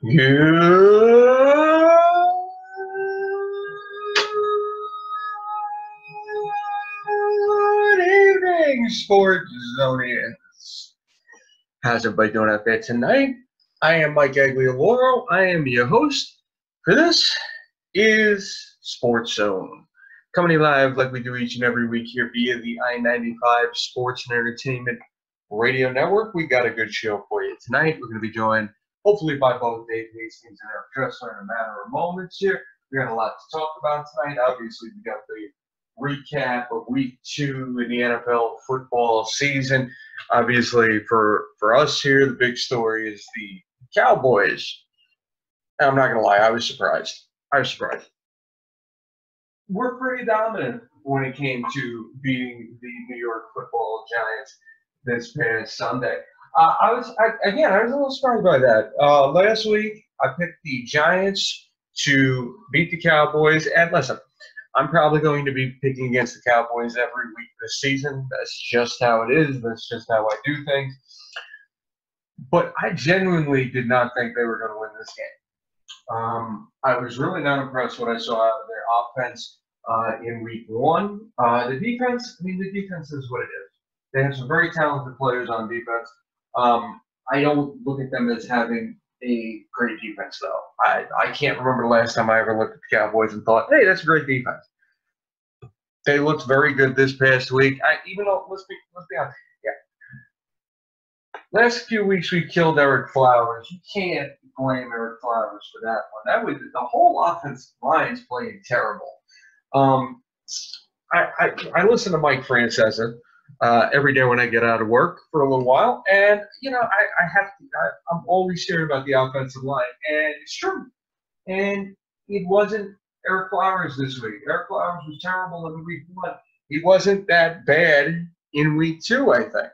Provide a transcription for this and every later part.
Good evening, Sports Zonians. How's everybody doing out there tonight? I am Mike Aglialoro. I am your host for this is Sports Zone. Coming to you live like we do each and every week here via the I-95 Sports and Entertainment Radio Network. We got a good show for you tonight. We're going to be joined hopefully by both Dave Hastings and Eric Dressler in a matter of moments here. We got a lot to talk about tonight. Obviously, we got the recap of Week 2 in the NFL football season. Obviously, for us here, the big story is the Cowboys. I'm not going to lie, I was surprised. We're pretty dominant when it came to beating the New York Football Giants this past Sunday. I was a little surprised by that. Last week, I picked the Giants to beat the Cowboys. And listen, I'm probably going to be picking against the Cowboys every week this season. That's just how it is. That's just how I do things. But I genuinely did not think they were going to win this game. I was really not impressed what I saw out of their offense in Week 1. The defense is what it is. They have some very talented players on defense. I don't look at them as having a great defense, though. I can't remember the last time I ever looked at the Cowboys and thought, hey, that's a great defense. They looked very good this past week. Even though, let's be honest, last few weeks we killed Eric Flowers. You can't blame Eric Flowers for that one. That was the whole offensive line's playing terrible. I listen to Mike Francesa every day when I get out of work for a little while, and I'm always hearing about the offensive line, and it's true. And it wasn't Eric Flowers this week. Eric Flowers was terrible in Week 1. He wasn't that bad in Week 2, I think.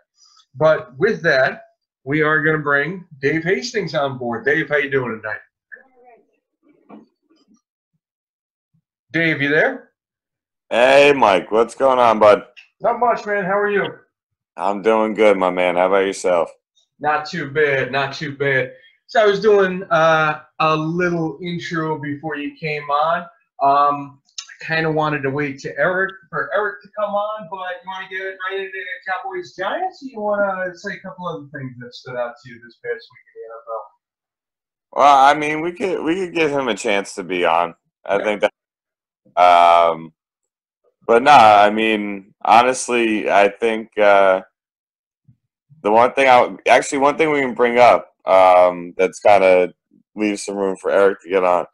But with that, we are going to bring Dave Hastings on board. Dave, how you doing tonight? Dave, you there? Hey, Mike. What's going on, bud? Not much, man. How are you? I'm doing good, my man. How about yourself? Not too bad. So I was doing a little intro before you came on. I kind of wanted to wait for Eric to come on, but you want to get it right into the Cowboys Giants, or you want to say a couple other things that stood out to you this past week in the NFL? Well, I mean, we could give him a chance to be on. I think that. But no, I mean, honestly, I think the one thing we can bring up that's kind of leaves some room for Eric to get on.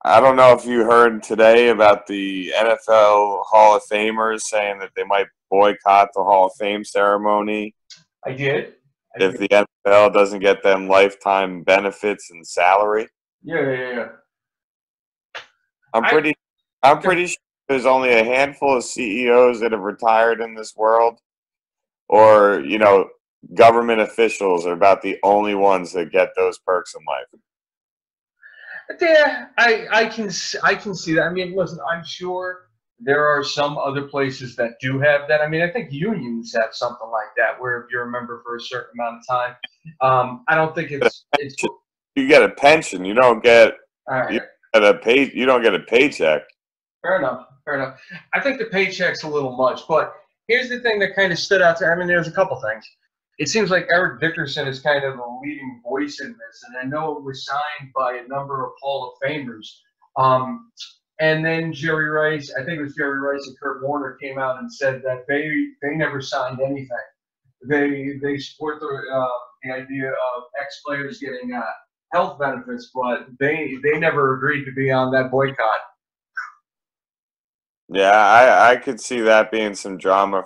I don't know if you heard today about the NFL Hall of Famers saying that they might boycott the Hall of Fame ceremony. I did. If the NFL doesn't get them lifetime benefits and salary. Yeah. I'm pretty sure there's only a handful of CEOs that have retired in this world, or government officials are about the only ones that get those perks in life. Yeah, I can see that. I mean, listen, I'm sure there are some other places that do have that. I mean, I think unions have something like that, where if you're a member for a certain amount of time, I don't think it's. You get a pension. You don't get. Right. You don't get a paycheck. Fair enough. I think the paycheck's a little much, but here's the thing that kind of stood out to me. I mean, there's a couple things. It seems like Eric Dickerson is kind of a leading voice in this, and I know it was signed by a number of Hall of Famers. And then Jerry Rice, I think it was Jerry Rice and Kurt Warner came out and said that they never signed anything. They support the idea of ex-players getting health benefits, but they never agreed to be on that boycott. Yeah, I could see that being some drama.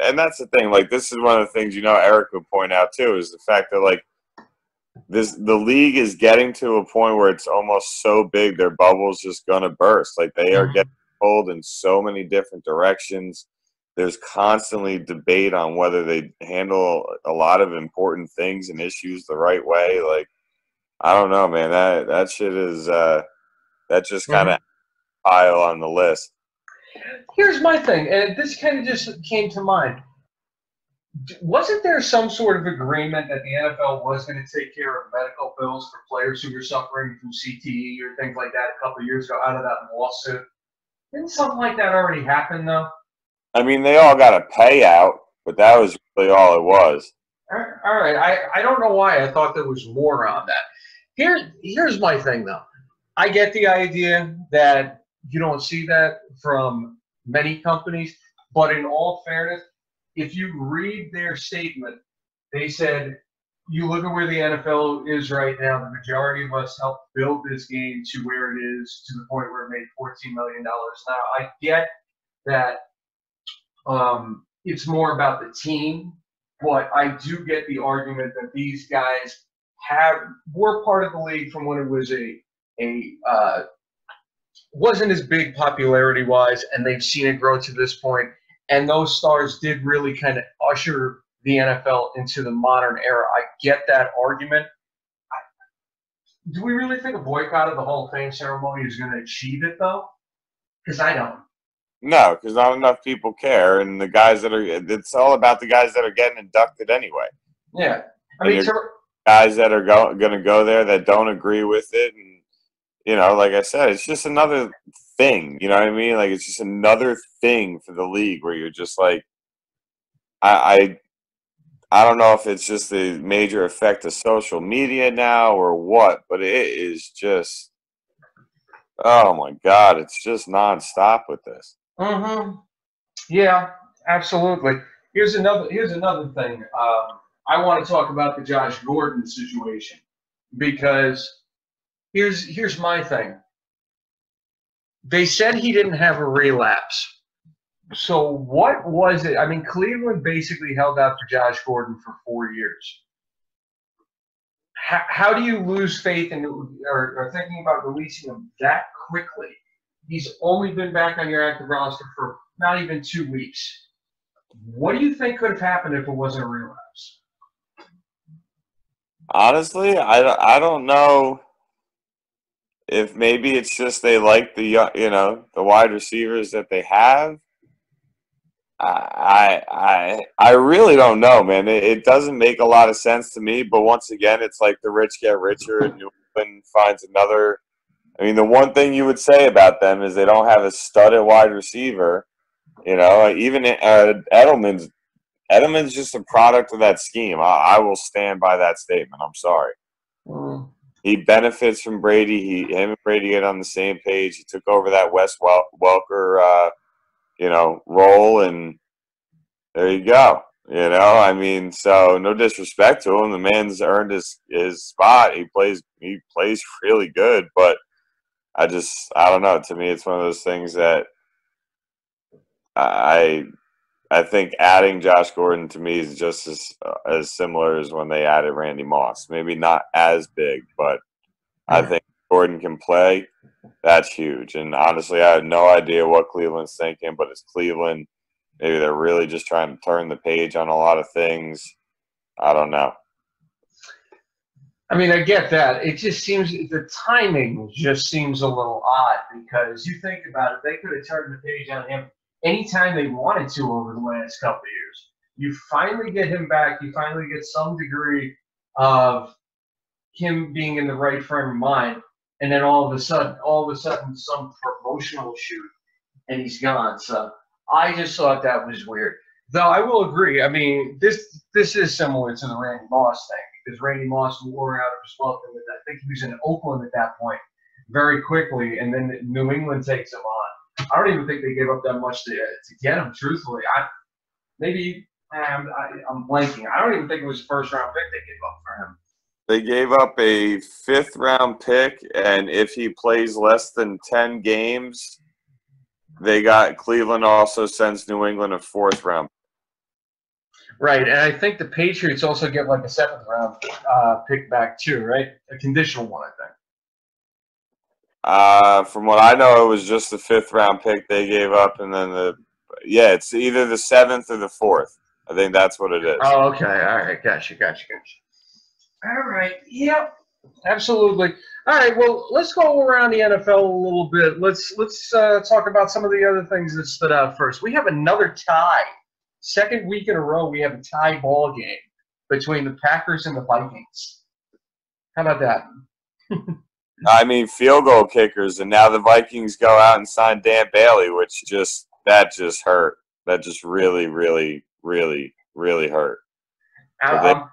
And that's the thing. This is one of the things Eric would point out too, is the fact that the league is getting to a point where it's almost so big their bubble's just gonna burst. They are getting pulled in so many different directions. There's constantly debate on whether they handle a lot of important things and issues the right way. I don't know, man. That shit is that just kind of pile on the list. Here's my thing, and this kind of just came to mind. Wasn't there some sort of agreement that the NFL was going to take care of medical bills for players who were suffering from CTE or things like that a couple of years ago out of that lawsuit? Didn't something like that already happen, though? I mean, they all got a payout, but that was really all it was. All right. I don't know why I thought there was more on that. Here's my thing, though. I get the idea that you don't see that from many companies, but in all fairness, if you read their statement, they said, you look at where the NFL is right now, the majority of us helped build this game to where it is, to the point where it made $14 million. Now, I get that it's more about the team, but I do get the argument that these guys were part of the league from when it was wasn't as big popularity wise, and they've seen it grow to this point. And those stars did really kind of usher the NFL into the modern era. I get that argument. Do we really think a boycott of the Hall of Fame ceremony is going to achieve it, though? Because I don't. No, because not enough people care, and the guys that it's all about the guys that are getting inducted anyway. Yeah. I mean, guys that are going to go there that don't agree with it, and, you know, like I said, it's just another thing, you know what I mean? Like, it's just another thing for the league where you're just like, I don't know if it's just the major effect of social media now or what, but it is just, oh my God, it's just nonstop with this. Mm-hmm. Yeah, absolutely. Here's another thing. I want to talk about the Josh Gordon situation, because here's my thing. They said he didn't have a relapse. So what was it? I mean, Cleveland basically held out for Josh Gordon for 4 years. How do you lose faith in or thinking about releasing him that quickly? He's only been back on your active roster for not even 2 weeks. What do you think could have happened if it wasn't a relapse? Honestly, I don't know if maybe it's just they like the wide receivers that they have. I really don't know, man. It doesn't make a lot of sense to me. But once again, it's like the rich get richer, and New England finds another. I mean, the one thing you would say about them is they don't have a stud at wide receiver. You know, even Edelman's just a product of that scheme. I will stand by that statement. I'm sorry. He benefits from Brady. Him and Brady get on the same page. He took over that Wes Welker, role, and there you go. You know, I mean, so no disrespect to him. The man's earned his spot. He plays really good, but I don't know. To me, it's one of those things that I think adding Josh Gordon to me is just as similar as when they added Randy Moss. Maybe not as big, but I think Gordon can play. That's huge. And honestly, I have no idea what Cleveland's thinking, but it's Cleveland. Maybe they're really just trying to turn the page on a lot of things. I don't know. I mean, I get that. It just seems the timing just seems a little odd, because you think about it, they could have turned the page on him anytime they wanted to over the last couple of years. You finally get him back. You finally get some degree of him being in the right frame of mind, and then all of a sudden, some promotional shoot, and he's gone. So I just thought that was weird. Though I will agree. I mean, this is similar to the Randy Moss thing, because Randy Moss wore out of his welcome. I think he was in Oakland at that point very quickly, and then New England takes him on. I don't even think they gave up that much to get him, truthfully. I'm blanking. I don't even think it was a first-round pick they gave up for him. They gave up a 5th-round pick, and if he plays less than 10 games, Cleveland also sends New England a 4th-round. Right, and I think the Patriots also get like a 7th-round pick back too, right? A conditional one, I think. From what I know, it was just the 5th-round pick they gave up, and then it's either the 7th or the 4th. I think that's what it is. Oh, okay. All right. Gotcha. All right. Yep. Absolutely. All right. Well, let's go around the NFL a little bit. Let's talk about some of the other things that stood out first. We have another tie second week in a row we have a tie ball game between the Packers and the Vikings. How about that? I mean, field goal kickers, and now the Vikings go out and sign Dan Bailey, which just hurt. That just really, really, really, really hurt. So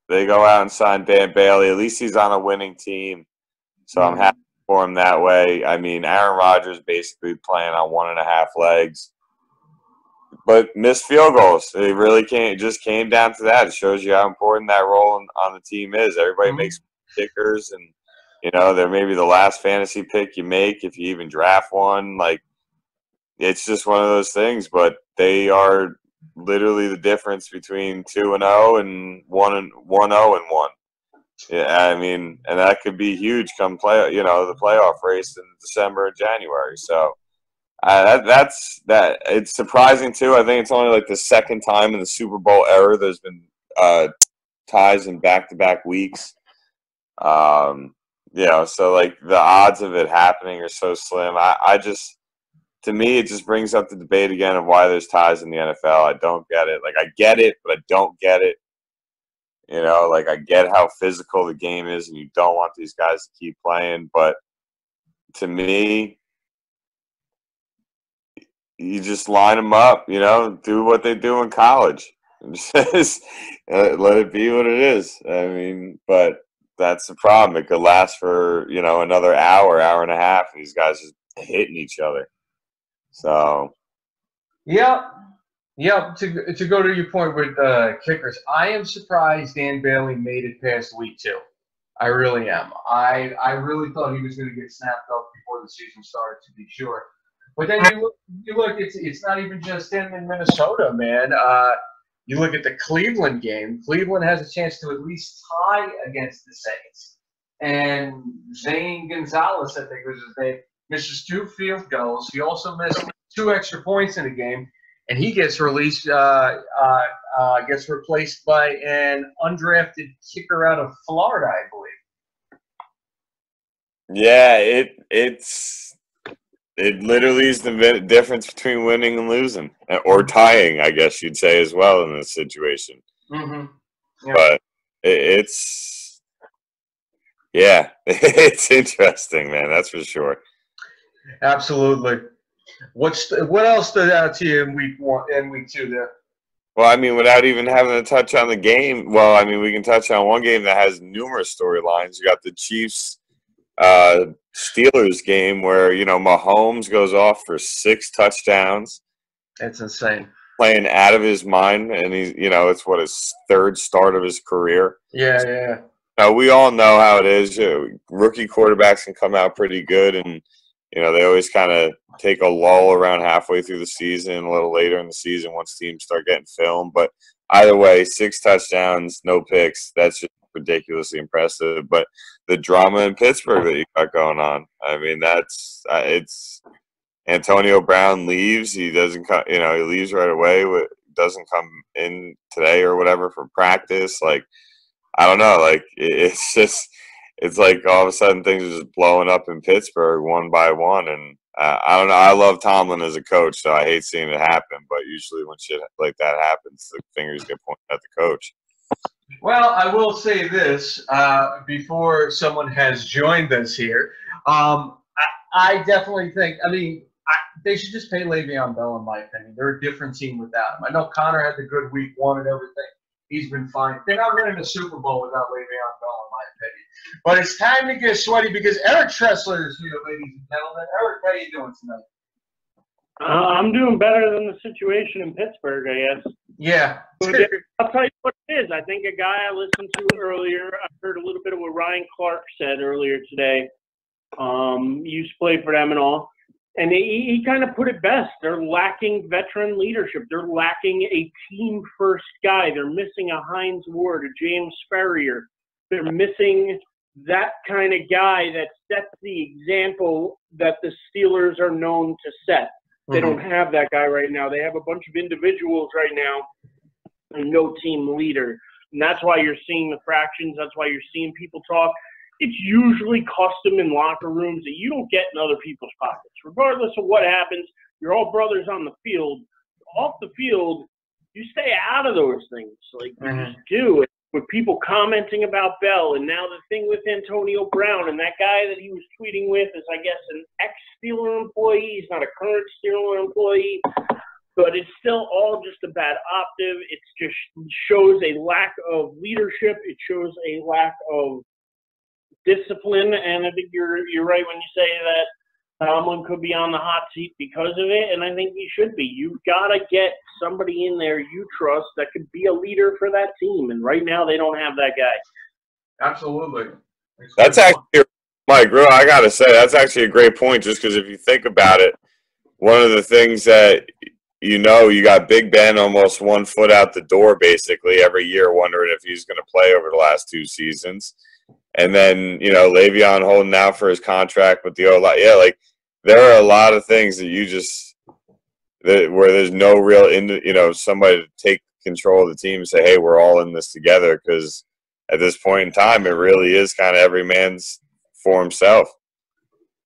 they go out and sign Dan Bailey. At least he's on a winning team, so I'm happy for him that way. I mean, Aaron Rodgers basically playing on 1.5 legs, but missed field goals. It really just came down to that. It shows you how important that role on the team is. Everybody makes kickers, and they're maybe the last fantasy pick you make if you even draft one. Like, it's just one of those things. But they are literally the difference between 2-0 and 1-0-1. Yeah, I mean, and that could be huge come the playoff race in December and January. So that's that. It's surprising too. I think it's only like the second time in the Super Bowl era there's been ties in back-to-back weeks. So like the odds of it happening are so slim. To me, it just brings up the debate again of why there's ties in the NFL. I don't get it. Like, I get it, but I don't get it. Like, I get how physical the game is, and you don't want these guys to keep playing. But to me, you just line them up, do what they do in college. Just let it be what it is. I mean, but that's the problem. It could last for, another hour and a half, and these guys just hitting each other. So. Yep. To go to your point with kickers, I am surprised Dan Bailey made it past week 2. I really am. I really thought he was going to get snapped up before the season started, to be sure. But then you look, it's not even just him in Minnesota, man. You look at the Cleveland game. Cleveland has a chance to at least tie against the Saints. And Zane Gonzalez, I think was his name, misses 2 field goals. He also missed 2 extra points in the game, and he gets replaced by an undrafted kicker out of Florida, I believe. Yeah, it literally is the difference between winning and losing, or tying, I guess you'd say as well in this situation. Mm-hmm. Yeah. But it's interesting, man. That's for sure. Absolutely. What else stood out to you in week 2 there? Well, I mean, without even having to touch on the game, we can touch on one game that has numerous storylines. You got the Chiefs Steelers game where, Mahomes goes off for 6 touchdowns. That's insane. Playing out of his mind, and he's, it's his 3rd start of his career. Yeah. Now, we all know how it is. Rookie quarterbacks can come out pretty good, and they always kind of take a lull around halfway through the season, a little later in the season once teams start getting film. But either way, 6 touchdowns, no picks. That's just ridiculously impressive. But the drama in Pittsburgh that you got going on, I mean, it's Antonio Brown leaves. He doesn't come, he leaves right away. Doesn't come in today or whatever for practice. Like, I don't know. Like, it's just. It's like all of a sudden things are just blowing up in Pittsburgh one by one. And I don't know. I love Tomlin as a coach, so I hate seeing it happen. But usually when shit like that happens, the fingers get pointed at the coach. Well, I will say this before someone has joined us here. I definitely think, they should just pay Le'Veon Bell, in my opinion. They're a different team without him. I know Connor had the good week 1 and everything. He's been fine. They're not winning the Super Bowl without Le'Veon Bell, in my opinion. But it's time to get sweaty because Eric Tressler is here, ladies and gentlemen. Eric, how are you doing tonight? I'm doing better than the situation in Pittsburgh, I guess. Yeah. I'll tell you what it is. I think a guy I listened to earlier, I heard a little bit of what Ryan Clark said earlier today. He used to play for them and all. And he kind of put it best. They're lacking veteran leadership. They're lacking a team-first guy. They're missing a Hines Ward, a James Ferrier. They're missing that kind of guy that sets the example that the Steelers are known to set. They don't have that guy right now. They have a bunch of individuals right now and no team leader. And that's why you're seeing the fractions. That's why you're seeing people talk. It's usually custom in locker rooms that you don't get in other people's pockets. Regardless of what happens, you're all brothers on the field. Off the field, you stay out of those things. Like, you just do. With people commenting about Bell, and now the thing with Antonio Brown, and that guy that he was tweeting with is, I guess, an ex-Steeler employee. He's not a current Steeler employee. But it's still all just a bad optive. It just shows a lack of leadership. It shows a lack of discipline. And I think you're right when you say that Tomlin could be on the hot seat because of it, and I think he should be. You've got to get somebody in there you trust that could be a leader for that team, and right now they don't have that guy. Absolutely. That's actually, Mike, I got to say, that's actually a great point, just because if you think about it, one of the things that, you got Big Ben almost 1 foot out the door basically every year, wondering if he's going to play over the last 2 seasons. And then, Le'Veon holding out for his contract with the O-line. Yeah, like, there are a lot of things that where there's no real, somebody to take control of the team and say, hey, we're all in this together, because at this point in time, it really is kind of every man's for himself.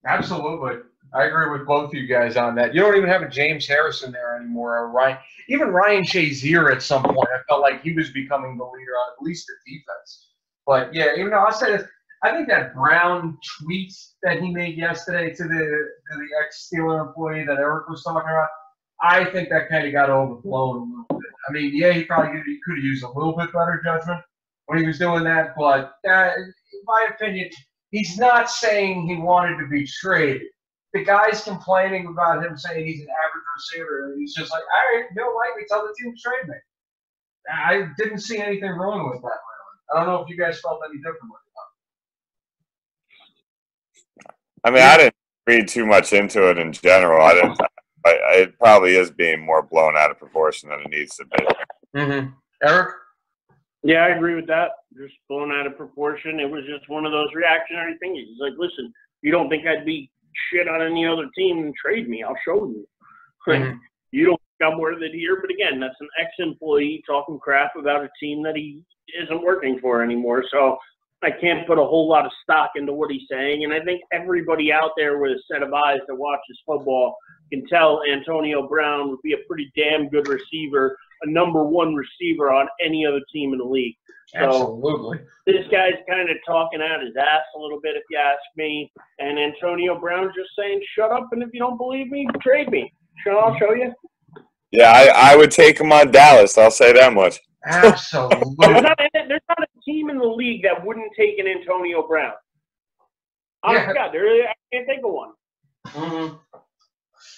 Absolutely. I agree with both of you guys on that. You don't even have a James Harrison there anymore, or Ryan Shazier at some point. I felt like he was becoming the leader on at least the defense. But, yeah, I'll say this. I think that Brown tweet that he made yesterday to the ex-Steeler employee that Eric was talking about, I think that kind of got overblown a little bit. I mean, yeah, he could have used a little bit better judgment when he was doing that. But in my opinion, he's not saying he wanted to be traded. The guy's complaining about him saying he's an average receiver. And he's just like, all right, you don't like me, tell the team to trade me. I didn't see anything wrong with that, really. I don't know if you guys felt any differently. I mean, I didn't read too much into it in general. It probably is being more blown out of proportion than it needs to be. Mm-hmm. Eric? Yeah, I agree with that. Just blown out of proportion. It was just one of those reactionary things. He's like, listen, you don't think I'd be shit on any other team and trade me? I'll show you. Mm-hmm. You don't think I'm worth it here? But again, that's an ex-employee talking crap about a team that he isn't working for anymore. So I can't put a whole lot of stock into what he's saying. And I think everybody out there with a set of eyes that watches football can tell Antonio Brown would be a pretty damn good receiver, a number 1 receiver on any other team in the league. So absolutely. This guy's kind of talking out his ass a little bit, if you ask me. And Antonio Brown just saying, shut up, and if you don't believe me, trade me. I'll show you. Yeah, I would take him on Dallas. I'll say that much. Absolutely. There's not a team in the league that wouldn't take an Antonio Brown. Honest to God, I can't think of one. Mm-hmm.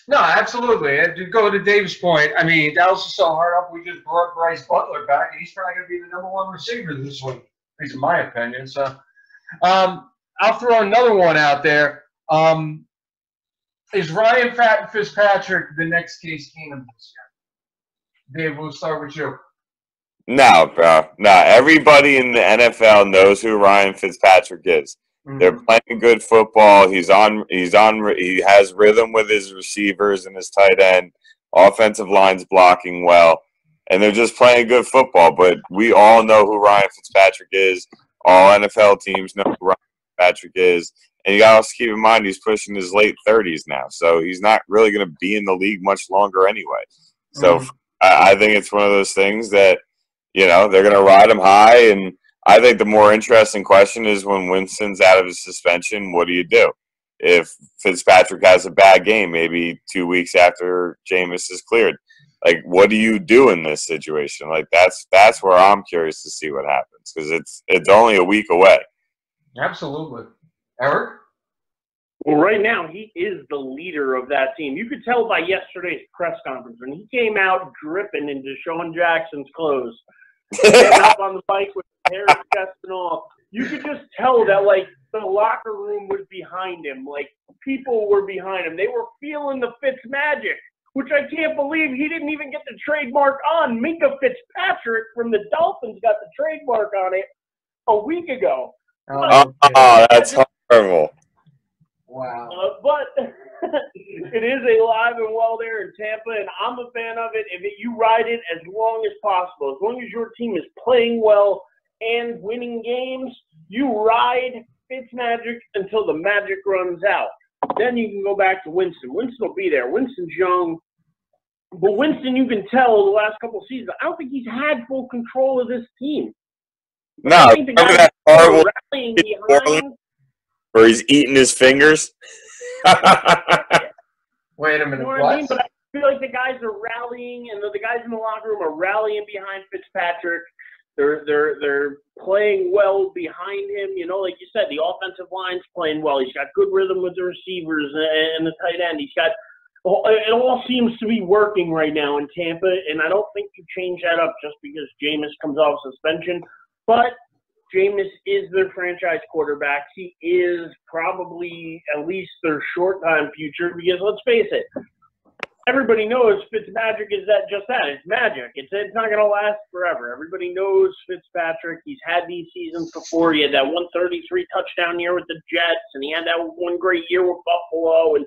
No, absolutely. And to go to Dave's point, I mean, Dallas is so hard up. We just brought Bryce Butler back, and he's probably going to be the number 1 receiver this week, at least in my opinion. So, I'll throw another one out there. Is Ryan Fitzpatrick the next Case Keenum this year? Dave, we'll start with you. No, bro. No, everybody in the NFL knows who Ryan Fitzpatrick is. Mm-hmm. They're playing good football. He has rhythm with his receivers and his tight end. Offensive line's blocking well. And they're just playing good football. But we all know who Ryan Fitzpatrick is. All NFL teams know who Ryan Fitzpatrick is. And you got to also keep in mind he's pushing his late 30s now. So he's not really going to be in the league much longer anyway. So I think it's one of those things that, they're going to ride him high. And I think the more interesting question is when Winston's out of his suspension, what do you do? If Fitzpatrick has a bad game, maybe 2 weeks after Jameis is cleared, like, what do you do in this situation? Like, that's where I'm curious to see what happens, because it's only a week away. Absolutely. Eric? Well, right now, he is the leader of that team. You could tell by yesterday's press conference when he came out dripping in Deshaun Jackson's clothes, getting up on the bike with his hair, chest, and all. You could just tell that, like, the locker room was behind him. Like, people were behind him. They were feeling the Fitz magic, which I can't believe he didn't even get the trademark on. Minka Fitzpatrick from the Dolphins got the trademark on it a week ago. Oh, that's horrible. Wow. But it is alive and well there in Tampa, and I'm a fan of it. You ride it as long as possible. As long as your team is playing well and winning games, you ride Fitzmagic until the magic runs out. Then you can go back to Winston. Winston will be there. Winston's young. But Winston, you can tell the last couple of seasons, I don't think he's had full control of this team. No, I think the remember guys that horrible rallying behind. where he's eating his fingers? Wait a minute, You know what I mean? But I feel like the guys are rallying, and the guys in the locker room are rallying behind Fitzpatrick. They're playing well behind him. You know, like you said, the offensive line's playing well. He's got good rhythm with the receivers and the tight end. It all seems to be working right now in Tampa, and I don't think you change that up just because Jameis comes off suspension. But Jameis is their franchise quarterback. He is probably at least their short-time future because, let's face it, everybody knows Fitzpatrick is just that. It's magic. It's not going to last forever. Everybody knows Fitzpatrick. He's had these seasons before. He had that 133 touchdown year with the Jets, and he had that one great year with Buffalo, and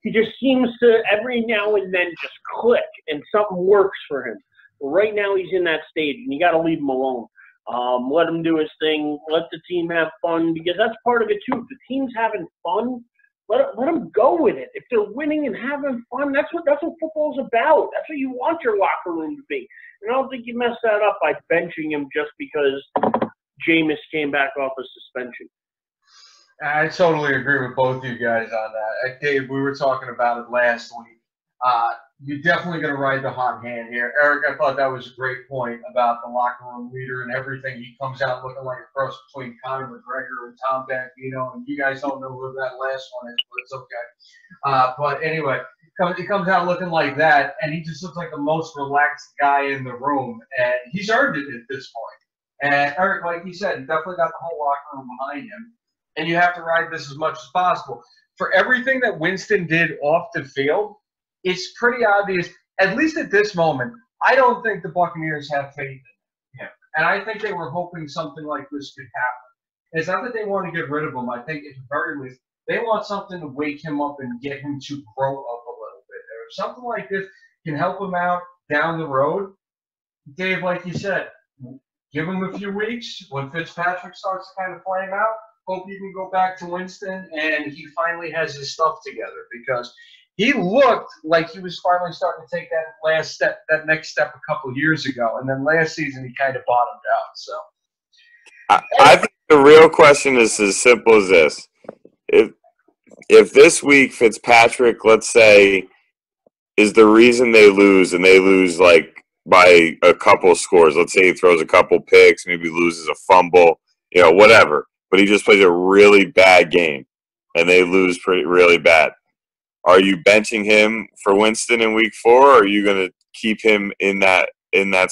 he just seems to every now and then just click, and something works for him. Right now he's in that stage, and you got to leave him alone. Let him do his thing. Let the team have fun, because that's part of it too. If the team's having fun, let them go with it. If they're winning and having fun, that's what football's about. That's what you want your locker room to be. And I don't think you mess that up by benching him just because Jameis came back off a suspension. I totally agree with both of you guys on that. Dave, we were talking about it last week. You're definitely going to ride the hot hand here. Eric, I thought that was a great point about the locker room leader and everything. He comes out looking like a cross between Conor McGregor and Tom Bambino, and you guys don't know who that last one is, but it's okay. But anyway, he comes out looking like that, and he just looks like the most relaxed guy in the room, and he's earned it at this point. And Eric, like he said, definitely got the whole locker room behind him, and you have to ride this as much as possible. For everything that Winston did off the field, it's pretty obvious, at least at this moment, I don't think the Buccaneers have faith in him. And I think they were hoping something like this could happen. It's not that they want to get rid of him. I think at the very least, they want something to wake him up and get him to grow up a little bit. If something like this can help him out down the road, Dave, like you said, give him a few weeks. When Fitzpatrick starts to kind of flame out, hope you can go back to Winston and he finally has his stuff together, because he looked like he was finally starting to take that next step a couple of years ago. And then last season, he kind of bottomed out. So I think the real question is as simple as this. If this week Fitzpatrick, let's say, is the reason they lose, and they lose like by a couple of scores, let's say he throws a couple picks, maybe loses a fumble, whatever, but he just plays a really bad game and they lose really bad. Are you benching him for Winston in week 4, or are you going to keep him in that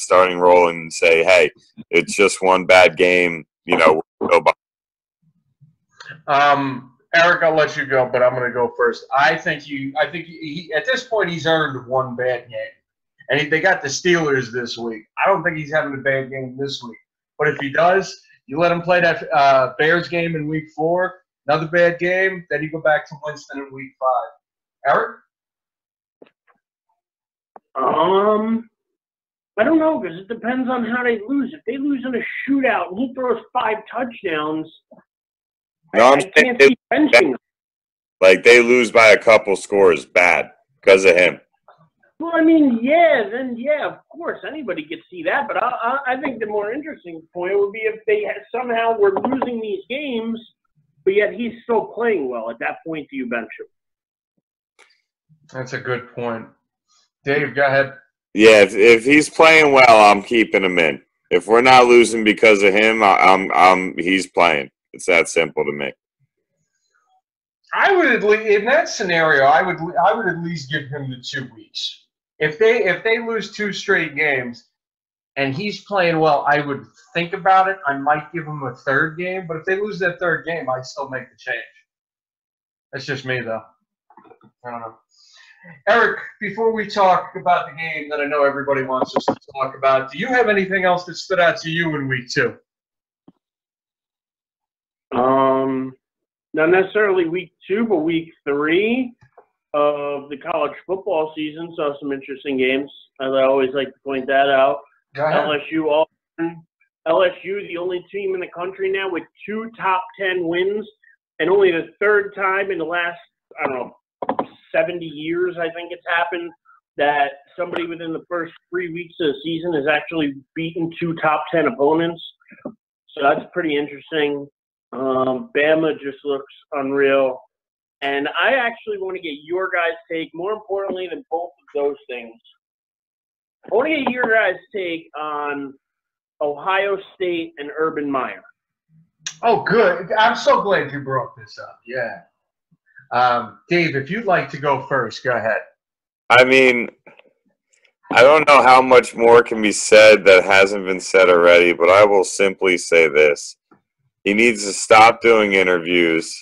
starting role and say, hey, it's just one bad game, we'll go by? Eric, I'll let you go, but I'm going to go first. I think he at this point he's earned one bad game, and they got the Steelers this week. I don't think he's having a bad game this week, but if he does, you let him play that Bears game in week 4, another bad game, then you go back to Winston in week 5. Eric? I don't know, because it depends on how they lose. If they lose in a shootout and he throws 5 touchdowns, I can't see benching him. Like they lose by a couple scores bad because of him. Well, I mean, yeah, of course, anybody could see that. But I think the more interesting point would be if they somehow were losing these games, but yet he's still playing well. At that point, do you bench him? That's a good point. Dave, go ahead. Yeah, if he's playing well, I'm keeping him in. If we're not losing because of him, he's playing. It's that simple to me. I would in that scenario, I would at least give him the 2 weeks. If they lose 2 straight games and he's playing well, I would think about it. I might give him a 3rd game, but if they lose that 3rd game, I'd still make the change. That's just me, though. I don't know. Eric, before we talk about the game that I know everybody wants us to talk about, do you have anything else that stood out to you in week 2? Not necessarily week 2, but week 3 of the college football season. Saw some interesting games. As I always like to point that out. LSU, the only team in the country now with 2 top 10 wins, and only the 3rd time in the last, 70 years, I think it's happened, that somebody within the first 3 weeks of the season has actually beaten 2 top 10 opponents. So that's pretty interesting. Bama just looks unreal. And I actually want to get your guys' take, more importantly than both of those things. I want to get your guys' take on Ohio State and Urban Meyer. Oh, good. I'm so glad you brought this up. Yeah. Dave, if you'd like to go first, go ahead. I mean, I don't know how much more can be said that hasn't been said already, but I will simply say this. He needs to stop doing interviews,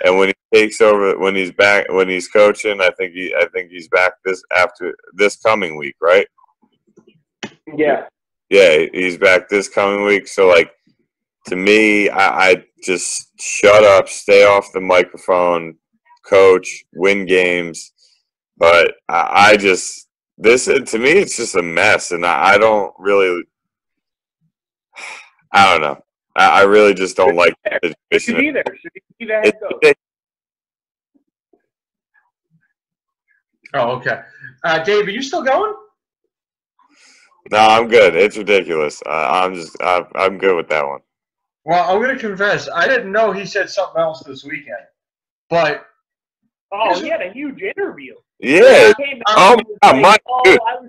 and when he takes over, when he's back, when he's coaching, I think he's back after this coming week, right? Yeah. Yeah, he's back this coming week. So, like, to me, I just shut up, stay off the microphone, coach, win games. But I just – to me, it's just a mess, and I don't really – I don't know. I really just don't like the situation. Should be there. Should be the head coach. Oh, okay. Dave, are you still going? No, I'm good. It's ridiculous. I'm good with that one. Well, I'm going to confess, I didn't know he said something else this weekend. But he had a huge interview. Yeah. I was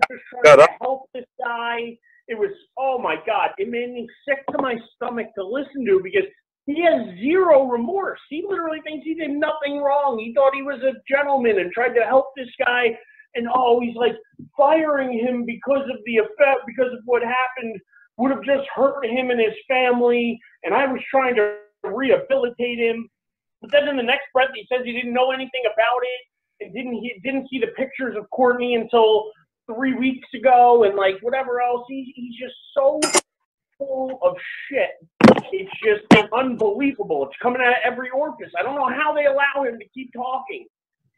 just trying to help this guy. It was, oh my God, it made me sick to my stomach to listen to because he has zero remorse. He literally thinks he did nothing wrong. He thought he was a gentleman and tried to help this guy. And he's like firing him because of the effect, because of what happened would have just hurt him and his family. And I was trying to rehabilitate him. But then in the next breath, he says he didn't know anything about it and didn't see the pictures of Courtney until 3 weeks ago and like whatever else. He's just so full of shit. It's just unbelievable. It's coming out of every orifice. I don't know how they allow him to keep talking.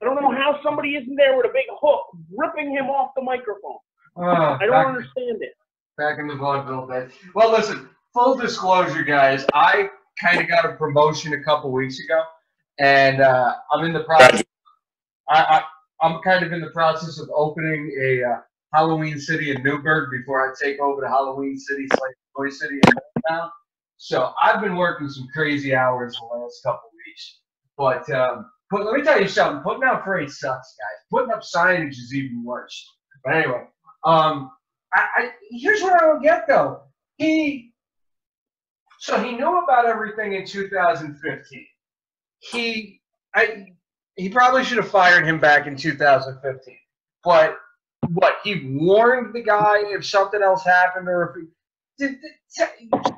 I don't know how somebody isn't there with a big hook ripping him off the microphone. I don't understand it. Back in the vaudeville bit. Well, listen, full disclosure, guys, I kind of got a promotion a couple weeks ago, and I'm in the process. I'm kind of in the process of opening a Halloween City in Newburgh before I take over the Halloween City / Toy City in Middletown. So I've been working some crazy hours the last couple weeks. But let me tell you something. Putting out freight sucks, guys. Putting up signage is even worse. But anyway, here's what I don't get though. He knew about everything in 2015. He probably should have fired him back in 2015. But what, he warned the guy if something else happened, or if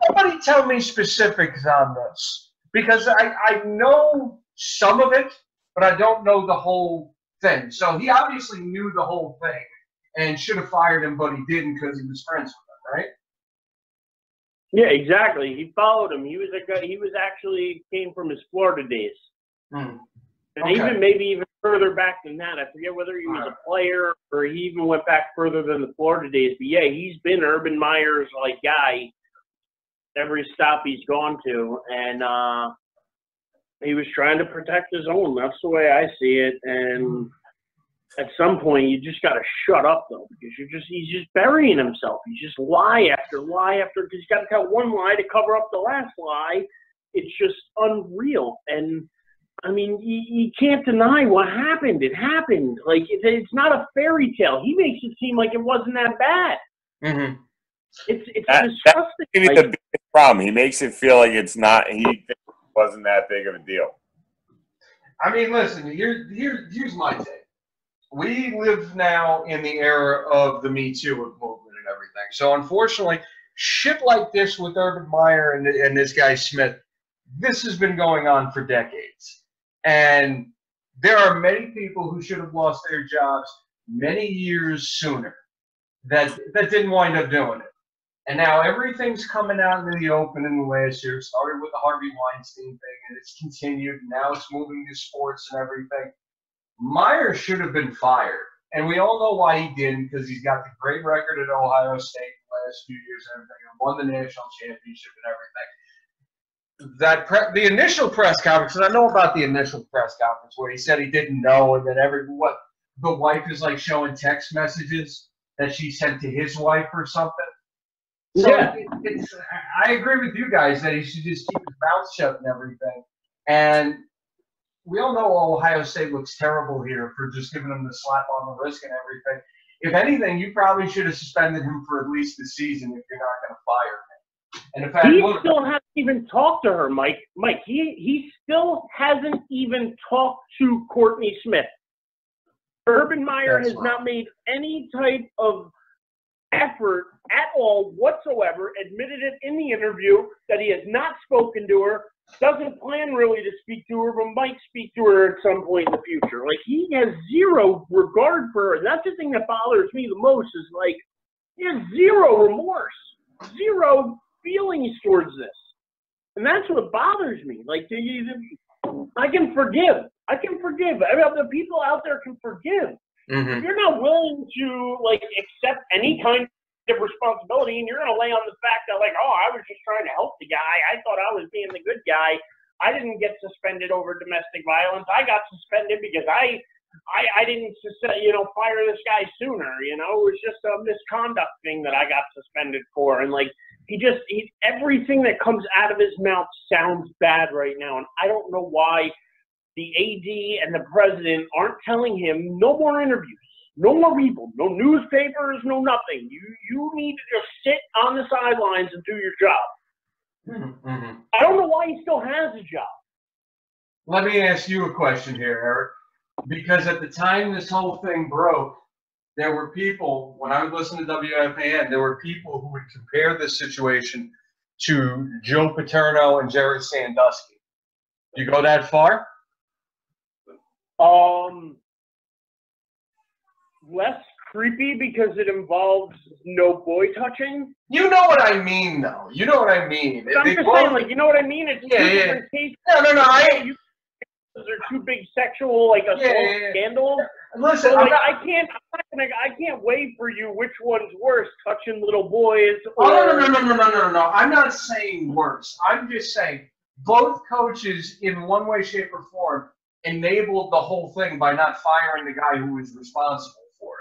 somebody tell me specifics on this, because I know some of it, but I don't know the whole thing. So he obviously knew the whole thing and should have fired him, but he didn't because he was friends with him, right? Yeah, exactly. He followed him. He was actually came from his Florida days. And even further back than that. I forget whether he was a player or he even went back further than the Florida days. But yeah, he's been Urban Meyer's guy every stop he's gone to, and he was trying to protect his own. That's the way I see it. And at some point, you just got to shut up though, because he's just burying himself. He's just lie after lie after. Because he's got to tell one lie to cover up the last lie. It's just unreal. And I mean, you can't deny what happened. It happened. Like, it's not a fairy tale. He makes it seem like it wasn't that bad. Mm-hmm. It's disgusting. That's the biggest problem. He makes it feel like it's not. He thinks it wasn't that big of a deal. I mean, listen. Here's my take. We live now in the era of the Me Too movement and everything. So unfortunately, shit like this with Urban Meyer and this guy Smith, this has been going on for decades. And there are many people who should have lost their jobs many years sooner that didn't wind up doing it. And now everything's coming out into the open in the last year. It started with the Harvey Weinstein thing, and it's continued. Now it's moving to sports and everything. Meyer should have been fired. And we all know why he didn't, because he's got the great record at Ohio State the last few years and everything, and won the national championship and everything. The initial press conference, and I know about the initial press conference where he said he didn't know, and then the wife is like showing text messages that she sent to his wife or something. So Yeah. I agree with you guys that he should just keep his mouth shut and everything. And we all know Ohio State looks terrible here for just giving him the slap on the wrist and everything. If anything, you probably should have suspended him for at least the season if you're not going to fire him. And in fact, he still hasn't even talked to her, Mike. He still hasn't even talked to Courtney Smith. Urban Meyer has not made any type of effort at all whatsoever, admitted it in the interview that he has not spoken to her, doesn't plan really to speak to her, but might speak to her at some point in the future. Like, he has zero regard for her. And that's the thing that bothers me the most is, like, he has zero remorse, zero feelings towards this. And that's what bothers me. Like, I can forgive. I mean, the people out there can forgive. Mm-hmm. If you're not willing to, like, accept any kind of responsibility, and you're going to lay on the fact that, like, oh, I was just trying to help the guy. I thought I was being the good guy. I didn't get suspended over domestic violence. I got suspended because I didn't, fire this guy sooner. It was just a misconduct thing that I got suspended for. And, like, everything that comes out of his mouth sounds bad right now. And I don't know why the AD and the president aren't telling him no more interviews. No more people, no newspapers, no nothing. You need to just sit on the sidelines and do your job. Mm-hmm. I don't know why he still has a job. Let me ask you a question here, Eric. Because at the time this whole thing broke, there were people, when I would listen to WFAN, there were people who would compare this situation to Joe Paterno and Jerry Sandusky. You go that far? Less creepy because it involves no boy touching. You know what I mean, though. You know what I mean. I'm just saying, like, you know what I mean? It's two different cases. No. Those are two big sexual, like, assault scandals. Listen, so, like, I can't wait for you. Which one's worse, touching little boys? Or... No. I'm not saying worse. I'm just saying both coaches, in one way, shape, or form, enabled the whole thing by not firing the guy who was responsible for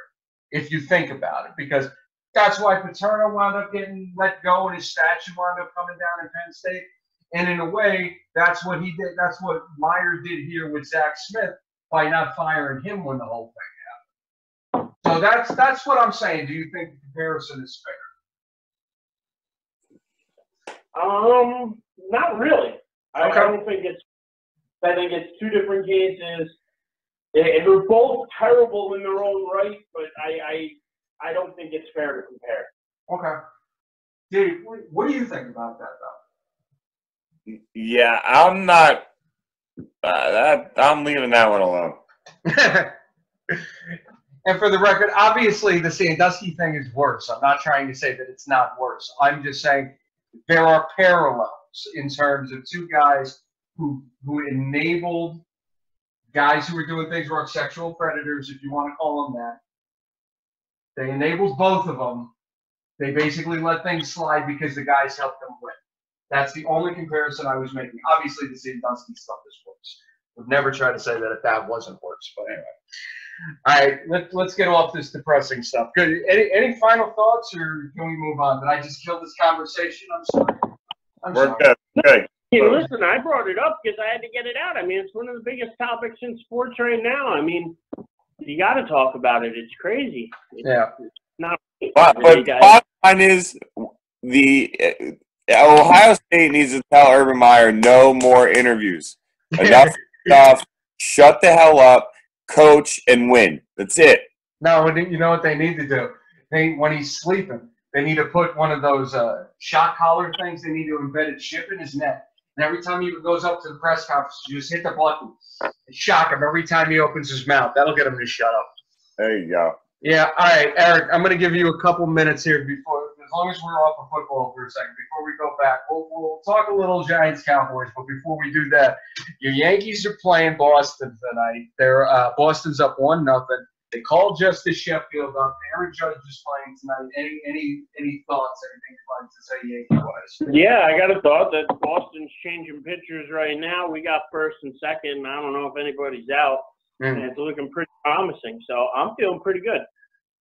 it, if you think about it. Because that's why Paterno wound up getting let go and his statue wound up coming down in Penn State. And in a way, that's what he did. That's what Meyer did here with Zach Smith by not firing him when the whole thing happened. So that's what I'm saying. Do you think the comparison is fair? Not really. Okay. I don't think it's. I think it's two different cases. They're both terrible in their own right, but I don't think it's fair to compare. Okay. Dave, what do you think about that, though? Yeah, I'm not. I'm leaving that one alone. And for the record, obviously the Sandusky thing is worse. I'm not trying to say that it's not worse. I'm just saying there are parallels in terms of two guys who enabled guys who were doing things wrong, sexual predators, if you want to call them that. They enabled both of them. They basically let things slide because the guys helped them win. That's the only comparison I was making. Obviously, the Sandusky stuff is worse. Would never try to say that if that wasn't worse. But anyway. All right, let's get off this depressing stuff. Good. Any final thoughts, or can we move on? Did I just kill this conversation? I'm sorry. We're good. Good. Hey, listen, I brought it up because I had to get it out. I mean, it's one of the biggest topics in sports right now. I mean, you got to talk about it. It's crazy. Yeah. It's not. But bottom line is the Ohio State needs to tell Urban Meyer no more interviews. Enough stuff. Shut the hell up. Coach and win. That's it. No, you know what they need to do? When he's sleeping, they need to put one of those shot collar things. They need to embed a chip in his neck. And every time he goes up to the press conference, you just hit the button and shock him every time he opens his mouth. That'll get him to shut up. There you go. Yeah, all right, Eric, I'm going to give you a couple minutes here before, as long as we're off of football for a second, before we go back. We'll talk a little Giants-Cowboys, but before we do that, your Yankees are playing Boston tonight. They're Boston's up 1-0. They called Justice Sheffield up. Aaron Judge is playing tonight. Any thoughts, anything you'd like to say Yankee-wise? Yeah, I got a thought that Boston's changing pitchers right now. We got first and second. I don't know if anybody's out. and it's looking pretty promising. So I'm feeling pretty good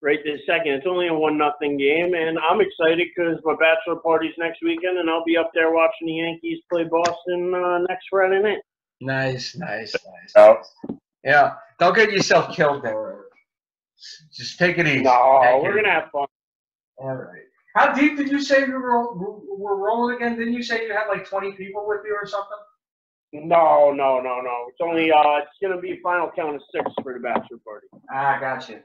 right this second. It's only a 1-0 game, and I'm excited because my bachelor party's next weekend, and I'll be up there watching the Yankees play Boston next Friday night. Nice. Oh. Yeah, don't get yourself killed there. Just take it easy. No, we're gonna have fun. All right. How deep did you say we were rolling again? Didn't you say you had like 20 people with you or something? No. It's only it's gonna be final count of 6 for the bachelor party. Ah, gotcha.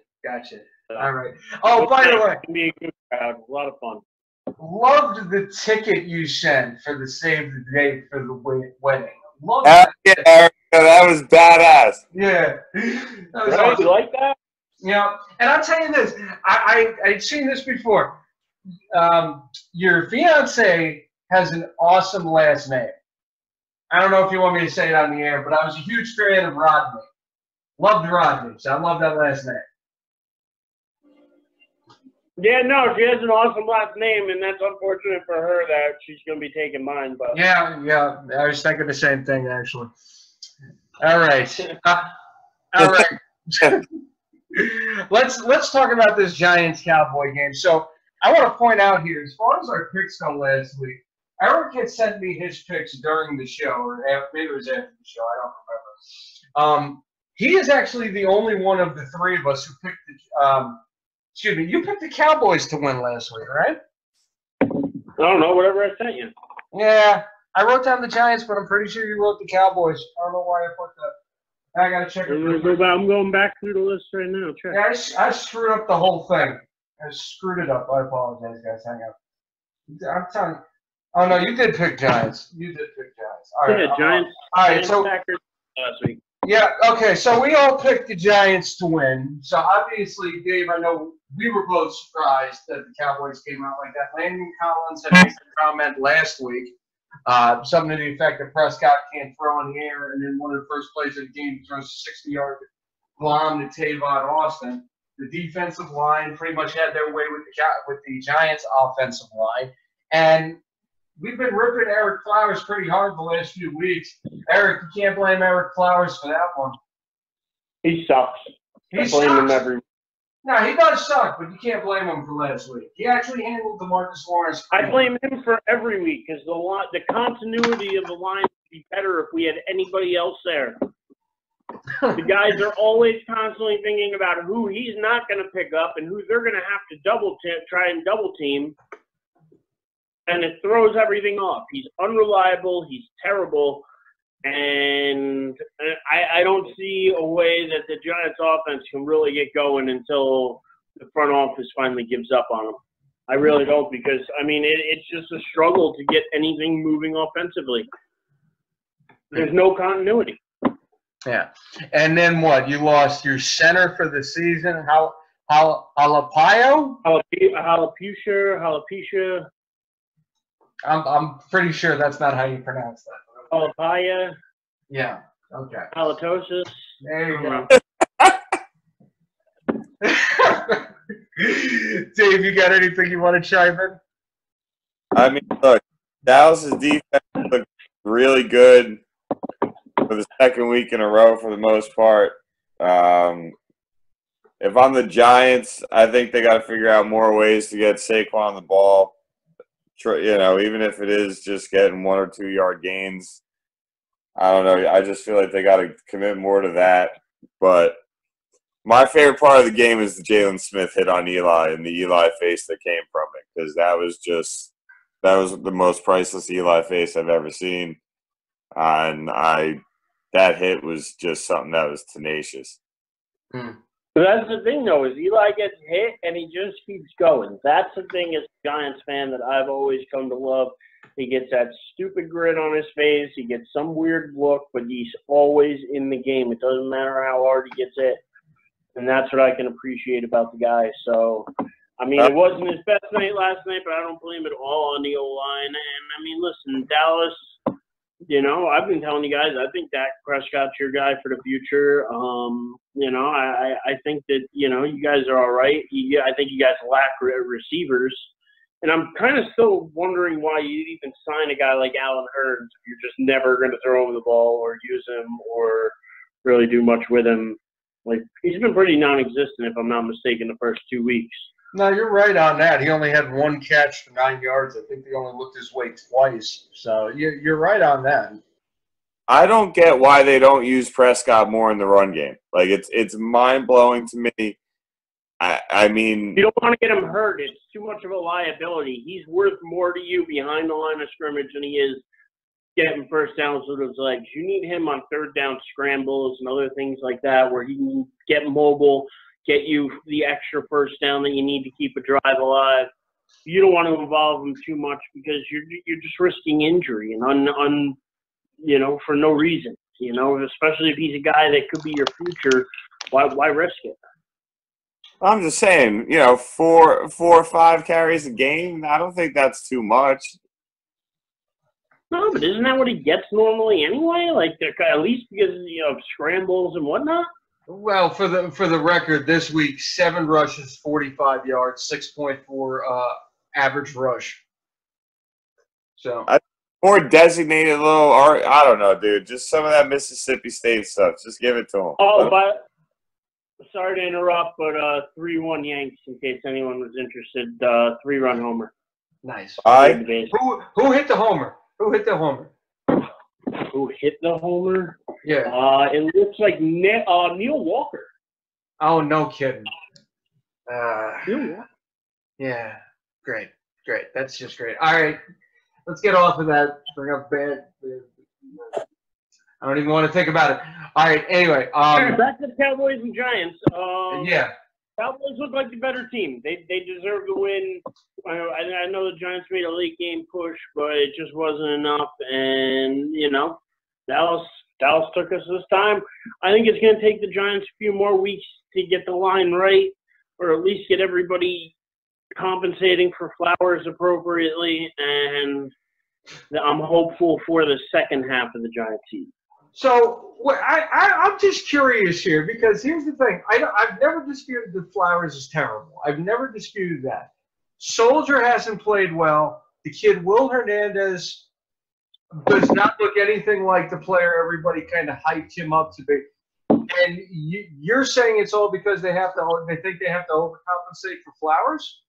All right. Oh, by the way, it's gonna be a good crowd. A lot of fun. Loved the ticket you sent for the save the date for the wedding. Loved Yeah, that. that was badass. Yeah. That was Right? awesome. You like that? Yeah. And I'll tell you this. I'd seen this before. Your fiance has an awesome last name. I don't know if you want me to say it on the air, but I was a huge fan of Rodney. Loved Rodney, so I love that last name. Yeah, no, she has an awesome last name, and that's unfortunate for her that she's going to be taking mine. But Yeah, I was thinking the same thing, actually. All right. All right. Let's talk about this Giants-Cowboy game. So I want to point out here, as far as our picks go last week, Eric had sent me his picks during the show, or maybe it was after the show. I don't remember. He is actually the only one of the three of us who picked the excuse me, you picked the Cowboys to win last week, right? I don't know, whatever I sent you. Yeah, I wrote down the Giants, but I'm pretty sure you wrote the Cowboys. I don't know why I put that. I gotta check it. I'm going back through the list right now. Check. Yeah, I screwed up the whole thing. I screwed it up. I apologize, guys. Hang on. I'm telling you. Oh no, you did pick Giants. You did pick Giants. All right. Yeah, Giants. All right. Giants So Packers last week. yeah. Okay. So we all picked the Giants to win. So obviously, Dave, I know we were both surprised that the Cowboys came out like that. Landon Collins had made a comment last week. Something to the effect that Prescott can't throw in the air, and then one of the first plays of the game throws a 60-yard bomb to Tavon Austin. The defensive line pretty much had their way with the Giants' offensive line, and we've been ripping Eric Flowers pretty hard the last few weeks. Eric, you can't blame Eric Flowers for that one. He sucks. He blame him sucks. every. No, he does suck, but you can't blame him for last week. He actually handled DeMarcus Lawrence. I blame him for every week because the continuity of the line would be better if we had anybody else there. The guys are always constantly thinking about who he's not going to pick up and who they're going to have to try and double team, and it throws everything off. He's unreliable. He's terrible. And I don't see a way that the Giants offense can really get going until the front office finally gives up on them. I really don't because, I mean, it's just a struggle to get anything moving offensively. There's no continuity. Yeah. And then what? You lost your center for the season. Jalapeno? Alopecia. I'm pretty sure that's not how you pronounce that. Jalapaya. Yeah. Okay. Halitosis. There you go. Dave, you got anything you want to chime in? I mean, look, Dallas's defense looked really good for the second week in a row for the most part. If I'm the Giants, I think they got to figure out more ways to get Saquon the ball. You know, even if it is just getting 1 or 2 yard gains. I don't know. I just feel like they got to commit more to that. But my favorite part of the game is the Jalen Smith hit on Eli and the Eli face that came from it, because that was the most priceless Eli face I've ever seen. And that hit was just something that was tenacious. But that's the thing, though, is Eli gets hit and he just keeps going. That's the thing as a Giants fan that I've always come to love. He gets that stupid grin on his face. He gets some weird look, but he's always in the game. It doesn't matter how hard he gets hit. And that's what I can appreciate about the guy. So, I mean, it wasn't his best night last night, but I don't blame it all on the O-line. And, I mean, listen, Dallas, you know, I've been telling you guys, I think Dak Prescott's your guy for the future. You know, I think that, you know, you guys are all right. I think you guys lack receivers. And I'm kind of still wondering why you even sign a guy like Allen Hurns if you're just never going to throw him the ball or use him or really do much with him. Like, he's been pretty non-existent, if I'm not mistaken, the first 2 weeks. No, you're right on that. He only had one catch for 9 yards. I think they only looked his way twice. So you're right on that. I don't get why they don't use Prescott more in the run game. Like, it's mind-blowing to me. I mean, you don't want to get him hurt. It's too much of a liability. He's worth more to you behind the line of scrimmage than he is getting first downs with his legs. You need him on third down scrambles and other things like that where he can get mobile, get you the extra first down that you need to keep a drive alive. You don't want to involve him too much because you're just risking injury and for no reason. Especially if he's a guy that could be your future. Why risk it? I'm just saying, 4 or 5 carries a game. I don't think that's too much. No, but isn't that what he gets normally anyway? Like, at least because of scrambles and whatnot. Well, for the record, this week 7 rushes, 45 yards, 6.4 average rush. So. More designated little, or I don't know, dude. Just some of that Mississippi State stuff. Just give it to him. Oh, but sorry to interrupt, but 3-1 Yanks, in case anyone was interested. 3-run homer. Nice. Who hit the homer? Who hit the homer? Who hit the homer? Yeah. It looks like Neil Walker. Oh, no kidding. Neil Walker. Yeah. Great. That's just great. All right. Let's get off of that. Bring up bad. I don't even want to think about it. All right. Anyway. Back to the Cowboys and Giants. Yeah. Cowboys look like the better team. They deserve the win. I know the Giants made a late game push, but it just wasn't enough. And Dallas took us this time. I think it's going to take the Giants a few more weeks to get the line right, or at least get everybody compensating for Flowers appropriately, and I'm hopeful for the second half of the Giants season. So I'm just curious here because here's the thing. I've never disputed that Flowers is terrible. I've never disputed that. Soldier hasn't played well. The kid Will Hernandez does not look anything like the player everybody kind of hyped him up to be. And you're saying it's all because they think they have to overcompensate for Flowers?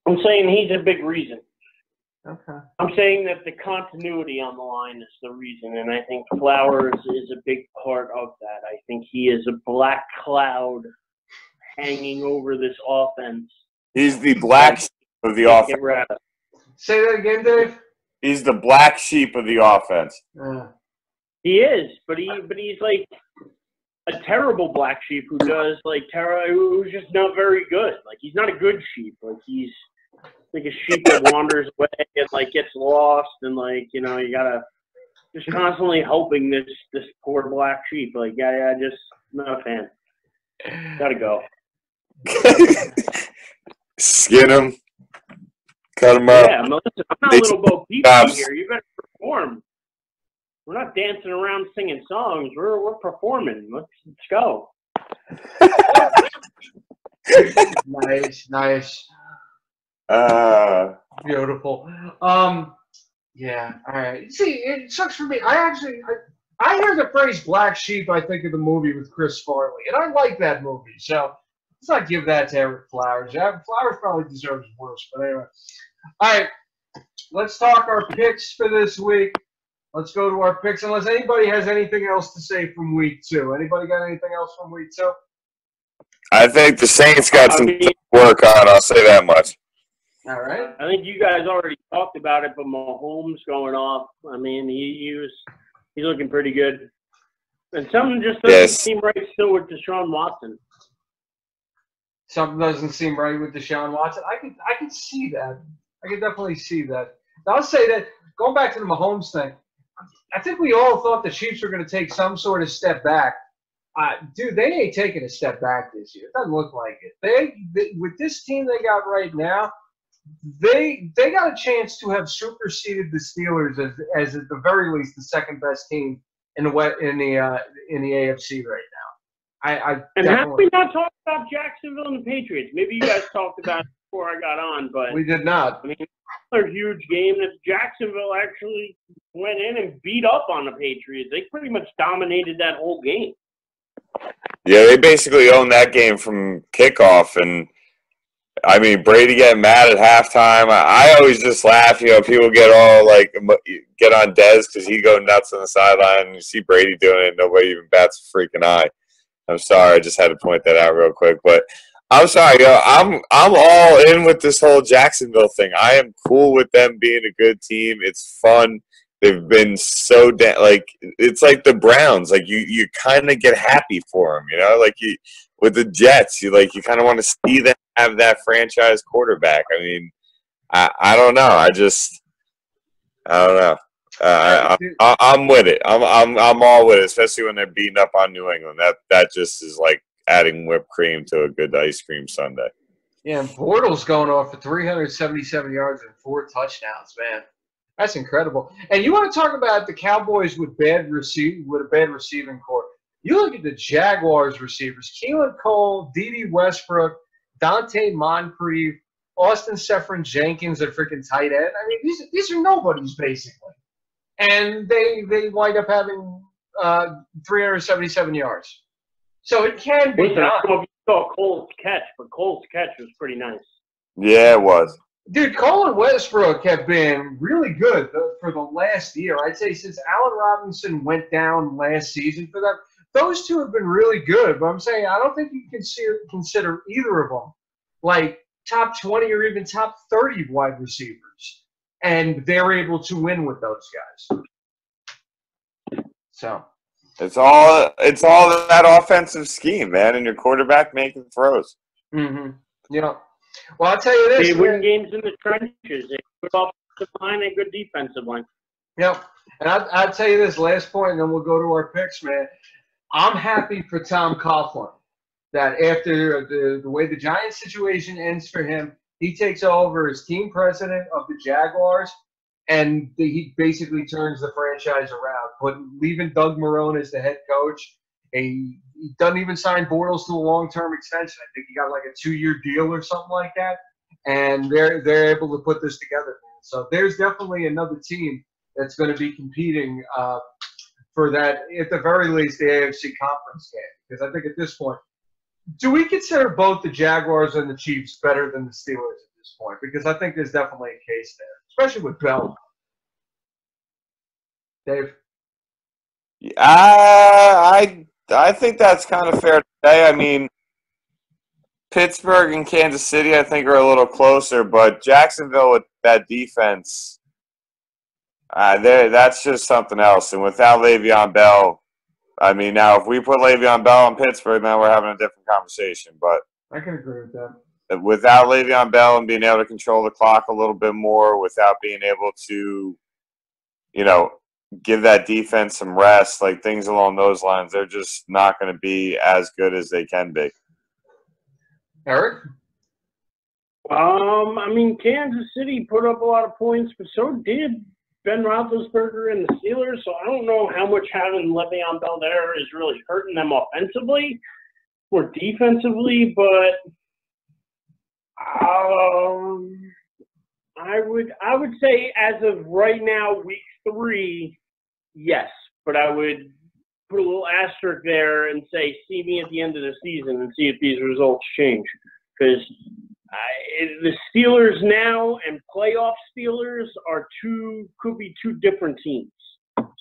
I'm saying he's a big reason. Okay. I'm saying that the continuity on the line is the reason, and I think Flowers is a big part of that. I think he is a black cloud hanging over this offense. He's the black sheep of the offense. Say that again, Dave. He's the black sheep of the offense. He is, but he's like a terrible black sheep who's just not very good. Like, he's not a good sheep. Like, he's like a sheep that wanders away and gets lost, and you gotta just constantly helping this poor black sheep. Like, yeah, just not a fan. Gotta go. Skin him, cut him up. Yeah, listen, I'm not little Bo Peep here. You better perform. We're not dancing around singing songs. We're performing. Let's go. Nice. Beautiful. Yeah. All right. See, it sucks for me. I hear the phrase "black sheep." I think of the movie with Chris Farley, and I like that movie. So let's not give that to Eric Flowers. Flowers probably deserves worse. But anyway. All right. Let's talk our picks for this week. Let's go to our picks. Unless anybody has anything else to say from week 2. Anybody got anything else from week 2? I think the Saints got some work on. I'll say that much. All right. I think you guys already talked about it, but Mahomes going off. I mean, he's looking pretty good. And something just doesn't seem right still with Deshaun Watson. Something doesn't seem right with Deshaun Watson. I can see that. I can definitely see that. Now, I'll say that, going back to the Mahomes thing, I think we all thought the Chiefs were going to take some sort of step back. Dude, they ain't taking a step back this year. It doesn't look like it. They with this team they got right now, they got a chance to have superseded the Steelers as at the very least the second best team in the AFC right now. And have we not talked about Jacksonville and the Patriots? Maybe you guys talked about before I got on, but We did not. I mean, another huge game that Jacksonville actually went in and beat up on the Patriots. They pretty much dominated that whole game. Yeah, they basically owned that game from kickoff, and I mean, Brady getting mad at halftime. I always just laugh. You know, people get all like get on Dez because he go nuts on the sideline. And you see Brady doing it, nobody even bats a freaking eye. I'm sorry, I just had to point that out real quick. But I'm sorry, yo, I'm all in with this whole Jacksonville thing. I am cool with them being a good team. It's fun. They've been so like it's like the Browns. Like you kind of get happy for them, you know. Like with the Jets, you kind of want to see them have that franchise quarterback. I mean, I don't know. I don't know. I'm with it. I'm all with it, especially when they're beating up on New England. That just is like adding whipped cream to a good ice cream sundae. Yeah, and Bortles going off for 377 yards and 4 touchdowns, man. That's incredible. And you want to talk about the Cowboys with a bad receiving core. You look at the Jaguars receivers, Keelan Cole, Dede Westbrook, Dante Moncrief, Austin Seferian-Jenkins at freaking tight end. I mean, these are nobodies, basically. And they wind up having 377 yards. So it can be done. I don't know if you saw Cole's catch, but Cole's catch was pretty nice. Yeah, it was. Dude, Cole and Westbrook have been really good for the last year. I'd say since Allen Robinson went down last season for them, those two have been really good. But I'm saying I don't think you can consider either of them like top 20 or even top 30 wide receivers. And they're able to win with those guys. So it's all that offensive scheme, man, and your quarterback making throws. Mm-hmm. Yeah. Well, I'll tell you this. They win games in the trenches. They good offensive line and good defensive line. Yep. And I'll tell you this last point, and then we'll go to our picks, man. I'm happy for Tom Coughlin that after the way the Giants situation ends for him, he takes over as team president of the Jaguars, and he basically turns the franchise around. But leaving Doug Marrone as the head coach, he doesn't even sign Bortles to a long-term extension. I think he got like a 2-year deal or something like that, and they're able to put this together. So there's definitely another team that's going to be competing for that, at the very least, the AFC conference game. Because I think at this point, do we consider both the Jaguars and the Chiefs better than the Steelers at this point? Because I think there's definitely a case there, especially with Bell. Dave? I think that's kind of fair to say. I mean, Pittsburgh and Kansas City, I think, are a little closer, but Jacksonville with that defense, that's just something else. And without Le'Veon Bell, I mean, now if we put Le'Veon Bell in Pittsburgh, then we're having a different conversation. But I can agree with that. Without Le'Veon Bell and being able to control the clock a little bit more, without being able to, give that defense some rest, like things along those lines, they're just not going to be as good as they can be. Eric? I mean, Kansas City put up a lot of points, but so did Ben Roethlisberger and the Steelers. So I don't know how much having Le'Veon Bell there is really hurting them offensively or defensively, but I would say as of right now, week 3. Yes, but I would put a little asterisk there and say, see me at the end of the season and see if these results change. Because the Steelers now and playoff Steelers could be two different teams.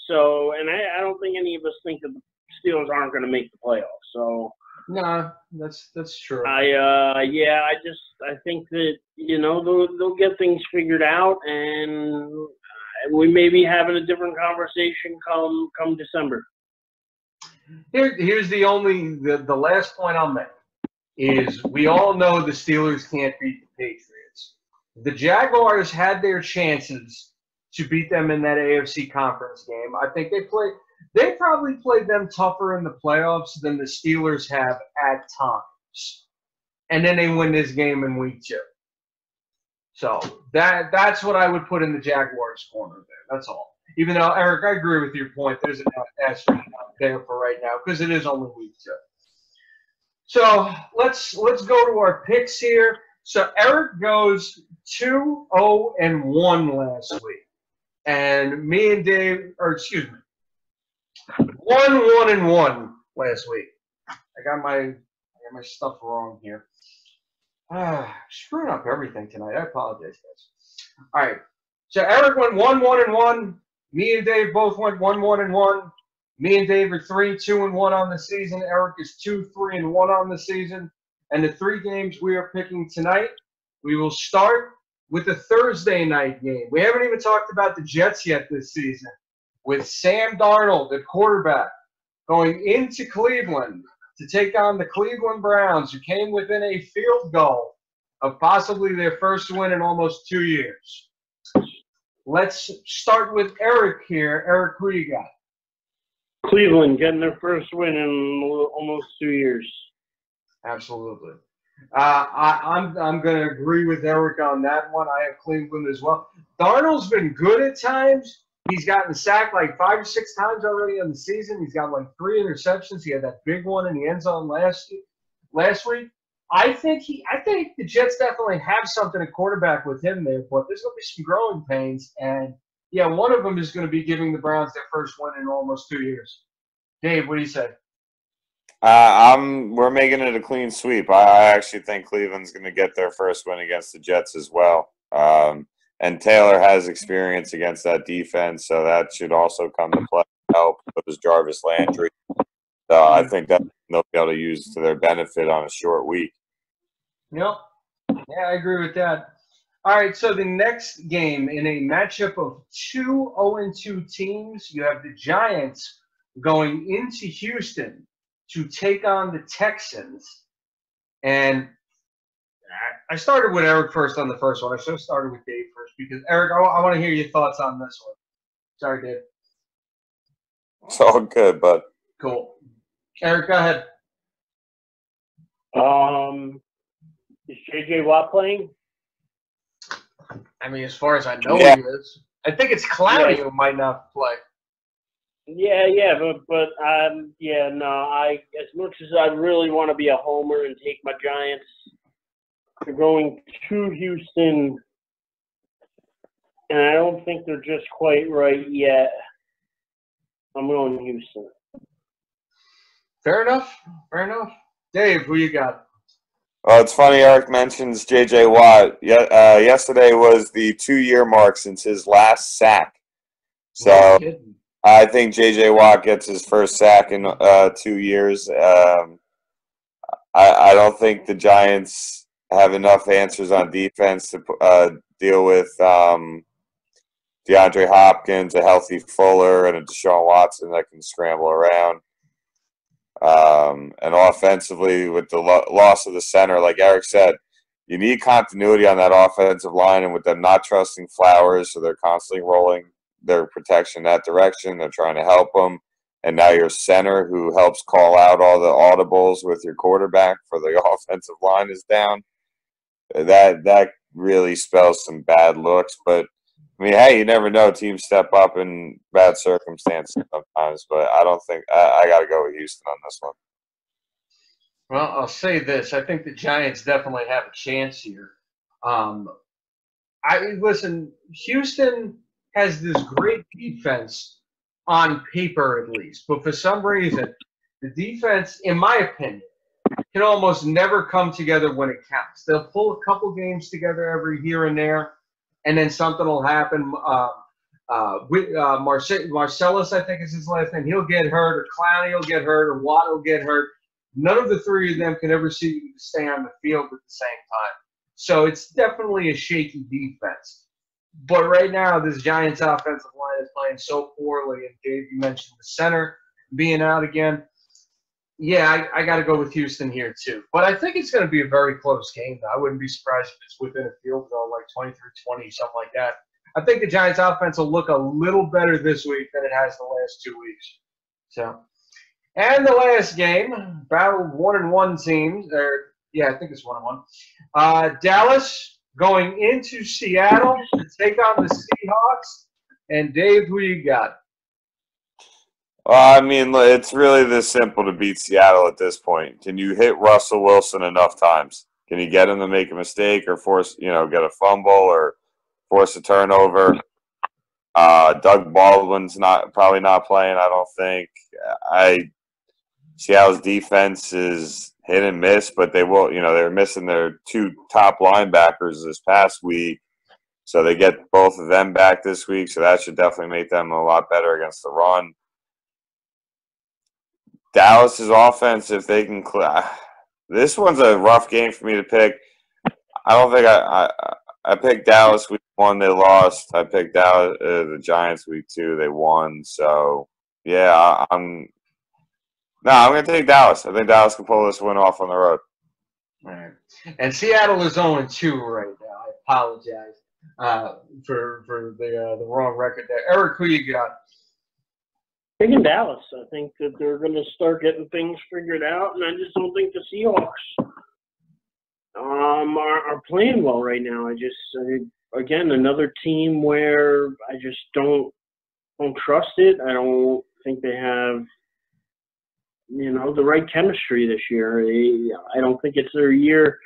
So, and I don't think any of us think that the Steelers aren't going to make the playoffs. So, no, that's true. I think that they'll get things figured out, and we may be having a different conversation come December. Here's the last point I'll make is we all know the Steelers can't beat the Patriots. The Jaguars had their chances to beat them in that AFC conference game. I think they probably played them tougher in the playoffs than the Steelers have at times. And then they win this game in week 2. So that's what I would put in the Jaguars' corner there. That's all. Even though, Eric, I agree with your point. There's an asterisk there for right now because it is only week 2. So let's go to our picks here. So Eric goes 2-0-1 last week, and me and Dave, or excuse me, 1-1-1 last week. I got my stuff wrong here. Screwing up everything tonight. I apologize, guys. All right. So Eric went 1-1-1. Me and Dave both went 1-1-1. Me and Dave are 3-2-1 on the season. Eric is 2-3-1 on the season. And the 3 games we are picking tonight, we will start with the Thursday night game. We haven't even talked about the Jets yet this season. With Sam Darnold, the quarterback, going into Cleveland to take on the Cleveland Browns, who came within a field goal of possibly their first win in almost 2 years. Let's start with Eric here. Eric, who you got? Cleveland getting their first win in almost 2 years. Absolutely. I'm going to agree with Eric on that one. I have Cleveland as well. Darnold's been good at times. He's gotten sacked like 5 or 6 times already in the season. He's got like 3 interceptions. He had that big one in the end zone last week. I think the Jets definitely have something at quarterback with him there, but there's going to be some growing pains. And, yeah, one of them is going to be giving the Browns their first win in almost 2 years. Dave, what do you say? We're making it a clean sweep. I actually think Cleveland's going to get their first win against the Jets as well. And Taylor has experience against that defense, so that should also come to play. Help with Jarvis Landry. So I think that they'll be able to use to their benefit on a short week. Yep. Yeah, I agree with that. All right, so the next game in a matchup of 2 0-2 teams, you have the Giants going into Houston to take on the Texans. And I started with Eric first on the first one. I should have started with Dave first because, Eric, I want to hear your thoughts on this one. Sorry, Dave. It's all good, bud. Cool. Eric, go ahead. Is J.J. Watt playing? I mean, as far as I know, Yeah. he is. I think it's Clowney who might not play. Yeah, but no. As much as I really want to be a homer and take my Giants, they're going to Houston, and I don't think they're just quite right yet. I'm going Houston. Fair enough. Dave, who you got? Well, it's funny Eric mentions J.J. Watt. Yesterday was the 2-year mark since his last sack. So I think J.J. Watt gets his first sack in 2 years. I don't think the Giants have enough answers on defense to deal with DeAndre Hopkins, a healthy Fuller, and a Deshaun Watson that can scramble around. And offensively, with the loss of the center, like Eric said, you need continuity on that offensive line, and with them not trusting Flowers, so they're constantly rolling their protection that direction. They're trying to help them. And now your center, who helps call out all the audibles with your quarterback for the offensive line, is down. That really spells some bad looks. But, I mean, hey, you never know. Teams step up in bad circumstances sometimes. But I don't think I got to go with Houston on this one. Well, I'll say this. I think the Giants definitely have a chance here. Listen, Houston has this great defense on paper, at least. But for some reason, the defense, in my opinion, can almost never come together when it counts. They'll pull a couple games together every here and there, and then something will happen. Marcellus, I think is his last name, he'll get hurt, or Clowney will get hurt, or Watt will get hurt. None of the three of them can ever see you stay on the field at the same time. So it's definitely a shaky defense. But right now, this Giants offensive line is playing so poorly. And Dave, you mentioned the center being out again. Yeah, I got to go with Houston here too. But I think it's going to be a very close game, though. I wouldn't be surprised if it's within a field goal, like 23-20, something like that. I think the Giants offense will look a little better this week than it has the last 2 weeks. So, and the last game, battle 1-1 teams. I think it's 1-1. Dallas going into Seattle to take on the Seahawks. And Dave, who you got? Well, I mean, it's really this simple to beat Seattle at this point. Can you hit Russell Wilson enough times? Can you get him to make a mistake or force, get a fumble or force a turnover? Doug Baldwin's probably not playing, I don't think. Seattle's defense is hit and miss, but they will, they're missing their 2 top linebackers this past week. So they get both of them back this week, so that should definitely make them a lot better against the run. Dallas's offense, if they can this one's a rough game for me to pick. I don't think I picked Dallas week 1, they lost. I picked Dallas, the Giants week 2, they won. So yeah, I'm going to take Dallas. I think Dallas can pull this win off on the road. All right. And Seattle is 0-2 right now. I apologize for the wrong record there. Eric, who you got? Picking Dallas. I think that they're going to start getting things figured out, and I just don't think the Seahawks are playing well right now. Again, another team where I just don't trust it. I don't think they have the right chemistry this year. I don't think it's their year,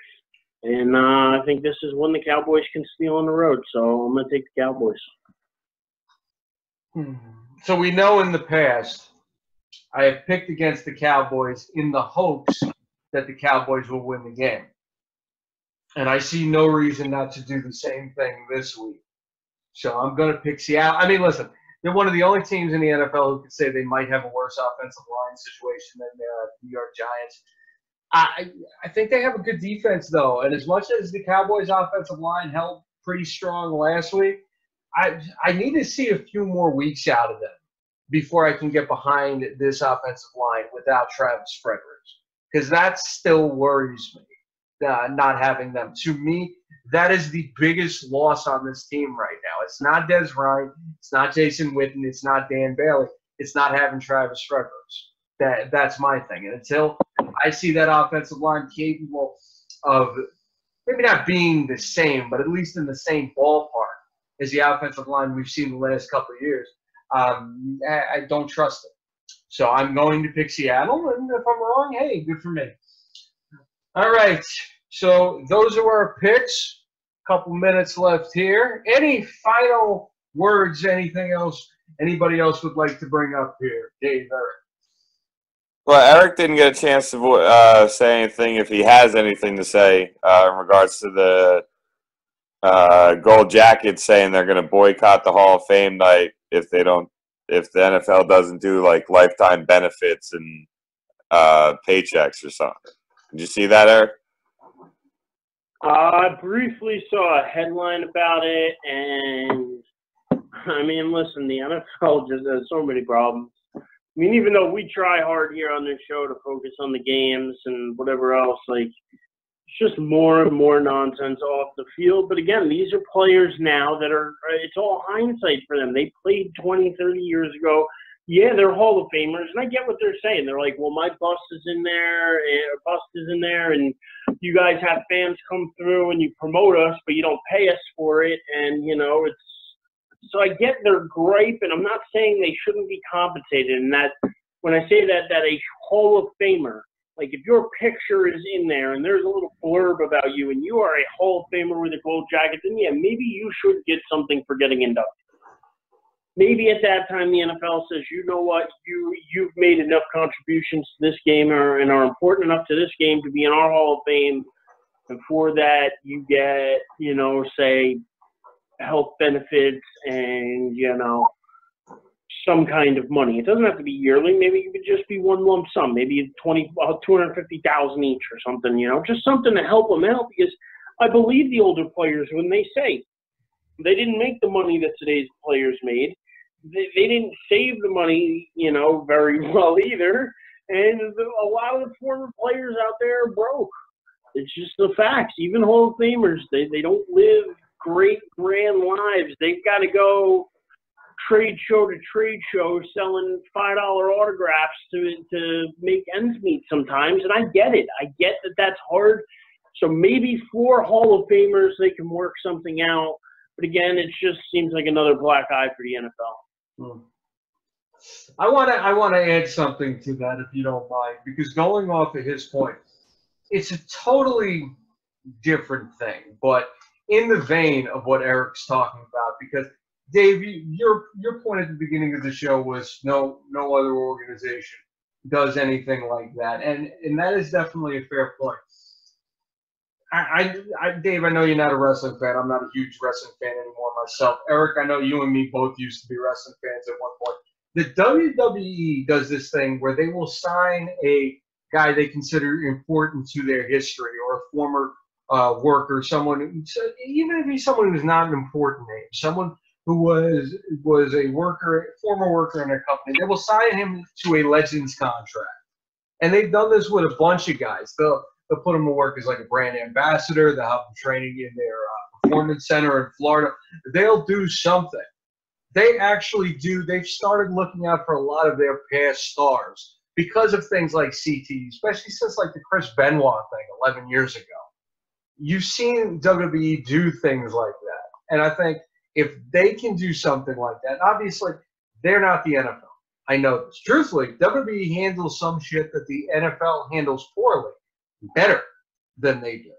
and I think this is one the Cowboys can steal on the road. So I'm going to take the Cowboys. So we know in the past I have picked against the Cowboys in the hopes that the Cowboys will win the game. And I see no reason not to do the same thing this week. So I'm going to pick Seattle. I mean, listen, they're one of the only teams in the NFL who could say they might have a worse offensive line situation than the New York Giants. I think they have a good defense, though. And as much as the Cowboys' offensive line held pretty strong last week, I need to see a few more weeks out of them before I can get behind this offensive line without Travis Fredericks, because that still worries me, not having them. To me, that is the biggest loss on this team right now. It's not Des Bryant. It's not Jason Witten. It's not Dan Bailey. It's not having Travis Fredericks. That's my thing. And until I see that offensive line capable of maybe not being the same, but at least in the same ballpark as the offensive line we've seen the last couple of years, I don't trust it. So I'm going to pick Seattle, and if I'm wrong, hey, good for me. All right, so those are our picks. Couple minutes left here. Any final words, anything else anybody else would like to bring up here? Dave, Eric. Well, Eric didn't get a chance to say anything, if he has anything to say in regards to the Gold Jackets saying they're going to boycott the Hall of Fame night if the NFL doesn't do like lifetime benefits and paychecks or something. Did you see that, Eric? I briefly saw a headline about it, and I mean, listen, the NFL just has so many problems. I mean, even though we try hard here on this show to focus on the games and whatever else, like, it's just more and more nonsense off the field. But again, these are players now that it's all hindsight for them. They played 20, 30 years ago. Yeah, they're Hall of Famers, and I get what they're saying. They're like, well, my bust is in there, and you guys have fans come through and you promote us, but you don't pay us for it. And, so I get their gripe, and I'm not saying they shouldn't be compensated. And that when I say that a Hall of Famer, like if your picture is in there and there's a little blurb about you and you are a Hall of Famer with a gold jacket, then yeah, maybe you should get something for getting inducted. Maybe at that time the NFL says, you know what, you've made enough contributions to this game and are important enough to this game to be in our Hall of Fame. And for that, you get, say, health benefits and, some kind of money. It doesn't have to be yearly. Maybe it could just be one lump sum, maybe $250,000 each or something, just something to help them out, because I believe the older players when they say they didn't make the money that today's players made. They didn't save the money, very well either. And a lot of the former players out there are broke. It's just the facts. Even Hall of Famers, they don't live great, grand lives. They've got to go trade show to trade show selling $5 autographs to make ends meet sometimes. And I get it. I get that that's hard. So maybe for Hall of Famers, they can work something out. But again, it just seems like another black eye for the NFL. I want to add something to that, if you don't mind, because going off of his point, it's a totally different thing. But in the vein of what Eric's talking about, because Dave, your point at the beginning of the show was no other organization does anything like that, and that is definitely a fair point. Dave, I know you're not a wrestling fan. I'm not a huge wrestling fan anymore myself. Eric, I know you and me both used to be wrestling fans at one point. The WWE does this thing where they will sign a guy they consider important to their history, or a former worker, someone, even if he's someone who's not an important name, someone who was a worker, former worker in a company. They will sign him to a Legends contract, and they've done this with a bunch of guys. They'll put him to work as like a brand ambassador. They'll have him training in their performance center in Florida. They'll do something. They actually do. They've started looking out for a lot of their past stars because of things like CT, especially since like the Chris Benoit thing 11 years ago. You've seen WWE do things like that, and I think if they can do something like that, obviously they're not the NFL. I know this. Truthfully, WWE handles some shit that the NFL handles poorly, better than they do.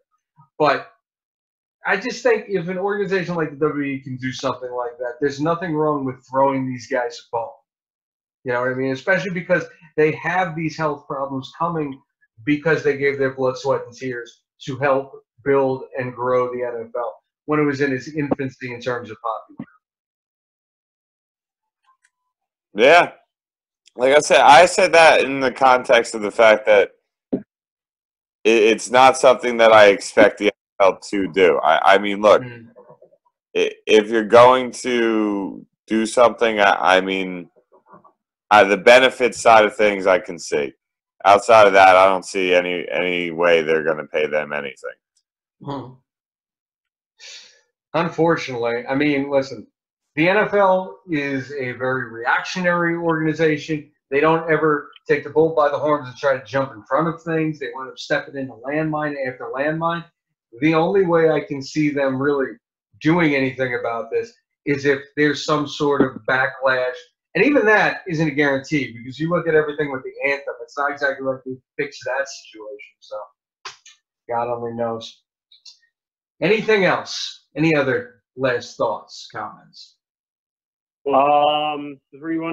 But I just think if an organization like the WWE can do something like that, there's nothing wrong with throwing these guys a bone. You know what I mean? Especially because they have these health problems coming because they gave their blood, sweat, and tears to help build and grow the NFL when it was in its infancy in terms of popularity. Yeah. Like I said that in the context of the fact that it's not something that I expect the NFL to do. I mean, look, if you're going to do something, I mean, the benefits side of things I can see. Outside of that, I don't see any way they're going to pay them anything. Unfortunately, I mean, listen, the NFL is a very reactionary organization. They don't ever take the bull by the horns and try to jump in front of things. They wind up stepping into landmine after landmine. The only way I can see them really doing anything about this is if there's some sort of backlash. And even that isn't a guarantee, because you look at everything with the anthem. It's not exactly like they fix that situation. So God only knows. Anything else? Any other last thoughts, comments? 3-1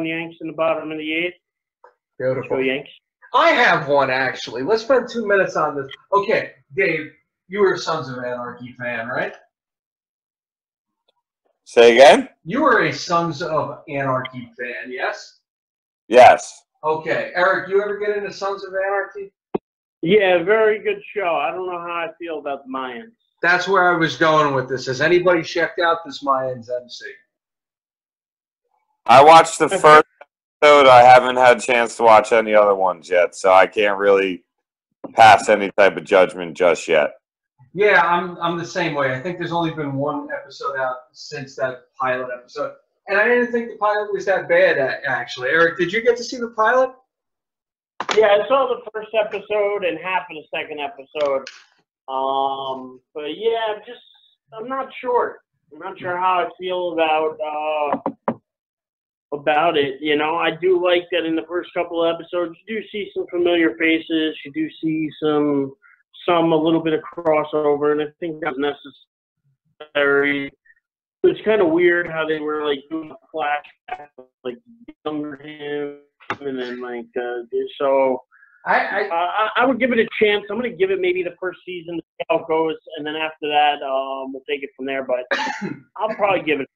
Yanks in the bottom of the eighth. Beautiful. Go Yanks. I have one, actually. Let's spend 2 minutes on this. Okay, Dave, you were a Sons of Anarchy fan, right? Say again? You were a Sons of Anarchy fan, yes? Yes. Okay. Eric, you ever get into Sons of Anarchy? Yeah, very good show. I don't know how I feel about the Mayans. That's where I was going with this. Has anybody checked out this Mayans MC? I watched the first episode. I haven't had a chance to watch any other ones yet, so I can't really pass any type of judgment just yet. Yeah, I'm the same way. I think there's only been one episode out since that pilot episode. And I didn't think the pilot was that bad, actually. Eric, did you get to see the pilot? Yeah, I saw the first episode and half of the second episode. But yeah, I'm not sure. I'm not sure how I feel about it. You know, I do like that in the first couple of episodes you do see some familiar faces. You do see some a little bit of crossover, and I think that's necessary. It's kind of weird how they were like doing a flashback of like younger him, and then like so. I would give it a chance. I'm going to give it maybe the first season to see how it goes, and then after that, we'll take it from there. But I'll probably give it.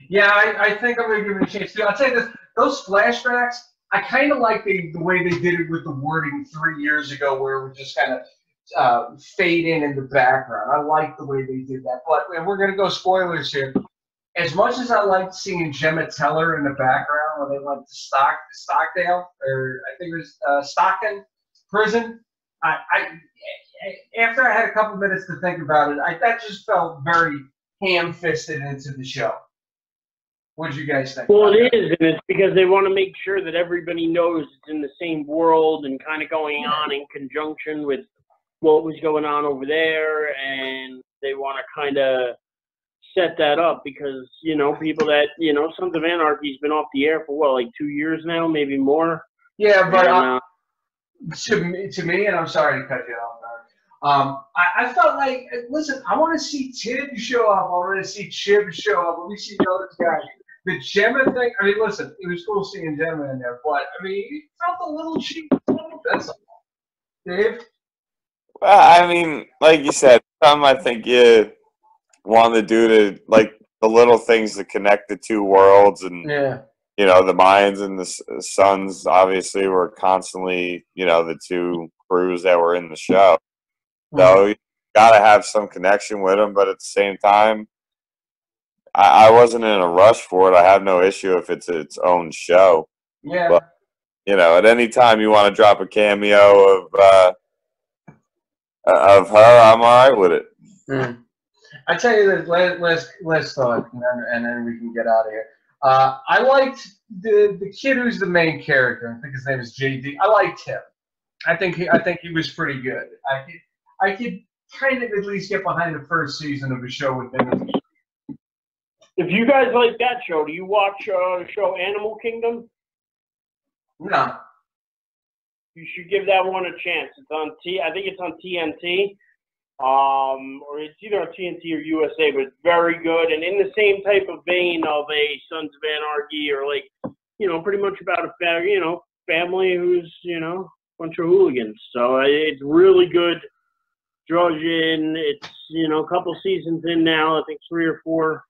Yeah, I think I'm going to give it a chance too. I'll tell you this: those flashbacks, I kind of like the way they did it with the wording 3 years ago, where it would just kind of fade in the background. I like the way they did that. But and we're going to go spoilers here. As much as I liked seeing Gemma Teller in the background when they went to Stockdale, or I think it was Stockton prison, after I had a couple minutes to think about it, that just felt very ham-fisted into the show. What did you guys think? Well, it is, and it's because they want to make sure that everybody knows it's in the same world and kind of going on in conjunction with what was going on over there, and they want to kind of set that up because, you know, people that, you know, Sons of Anarchy's been off the air for, what, like 2 years now, maybe more? Yeah, but to me, and I'm sorry to cut you off, I felt like, listen, I want to see Tibbs show up. I want to see Chib show up. Let me see those guys. The Gemma thing, I mean, listen, it was cool seeing Gemma in there, but, I mean, it felt a little cheap. That's all. Dave? Well, I mean, like you said, something I think you want to do to, like, the little things that connect the two worlds, and Yeah. you know, the Mayans and the Suns obviously were constantly, you know, the two crews that were in the show. So you got to have some connection with them, but at the same time, I wasn't in a rush for it. I have no issue if it's its own show. Yeah. But, you know, at any time you want to drop a cameo of her, I'm all right with it. Mm. I tell you this last thought, and then we can get out of here. I liked the kid who's the main character. I think his name is JD. I liked him. I think he was pretty good. I could kind of at least get behind the first season of the show with him. If you guys like that show, do you watch the show Animal Kingdom? No. You should give that one a chance. It's on I think it's on TNT. Or it's either on TNT or USA, but it's very good and in the same type of vein of a Sons of Anarchy, or like, you know, pretty much about a family who's, you know, a bunch of hooligans. So it's really good. Draws you in. It's, you know, a couple seasons in now. I think 3 or 4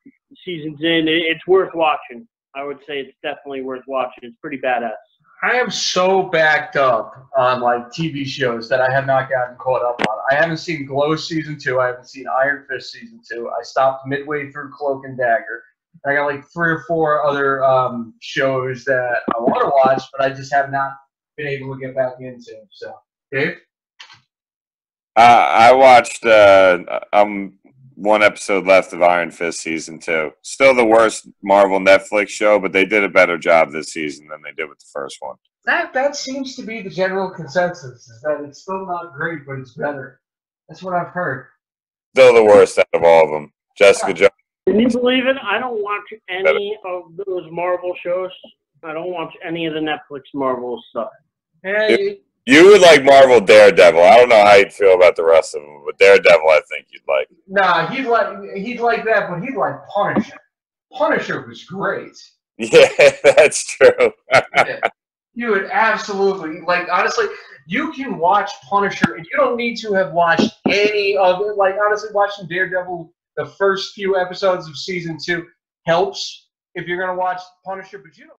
seasons in. It's worth watching. I would say it's definitely worth watching. It's pretty badass. I am so backed up on like TV shows that I have not gotten caught up on. I haven't seen Glow season 2. I haven't seen Iron Fist season 2. I stopped midway through Cloak and Dagger. I got like 3 or 4 other shows that I want to watch, but I just have not been able to get back into. So, Dave? I watched one episode left of Iron Fist season 2. Still the worst Marvel Netflix show, but they did a better job this season than they did with the first one. That seems to be the general consensus, is that it's still not great, but it's better. That's what I've heard. Still the worst out of all of them. Jessica Jones. Can you believe it? I don't watch any of those Marvel shows. I don't watch any of the Netflix Marvel stuff. Hey. You would like Marvel Daredevil. I don't know how you'd feel about the rest of them, but Daredevil I think you'd like. Nah, he'd like that, but he'd like Punisher. Punisher was great. Yeah, that's true. Yeah. You would absolutely, like, honestly, you can watch Punisher, and you don't need to have watched any of it. Like, honestly, watching Daredevil, the first few episodes of season 2 helps if you're going to watch Punisher, but you don't.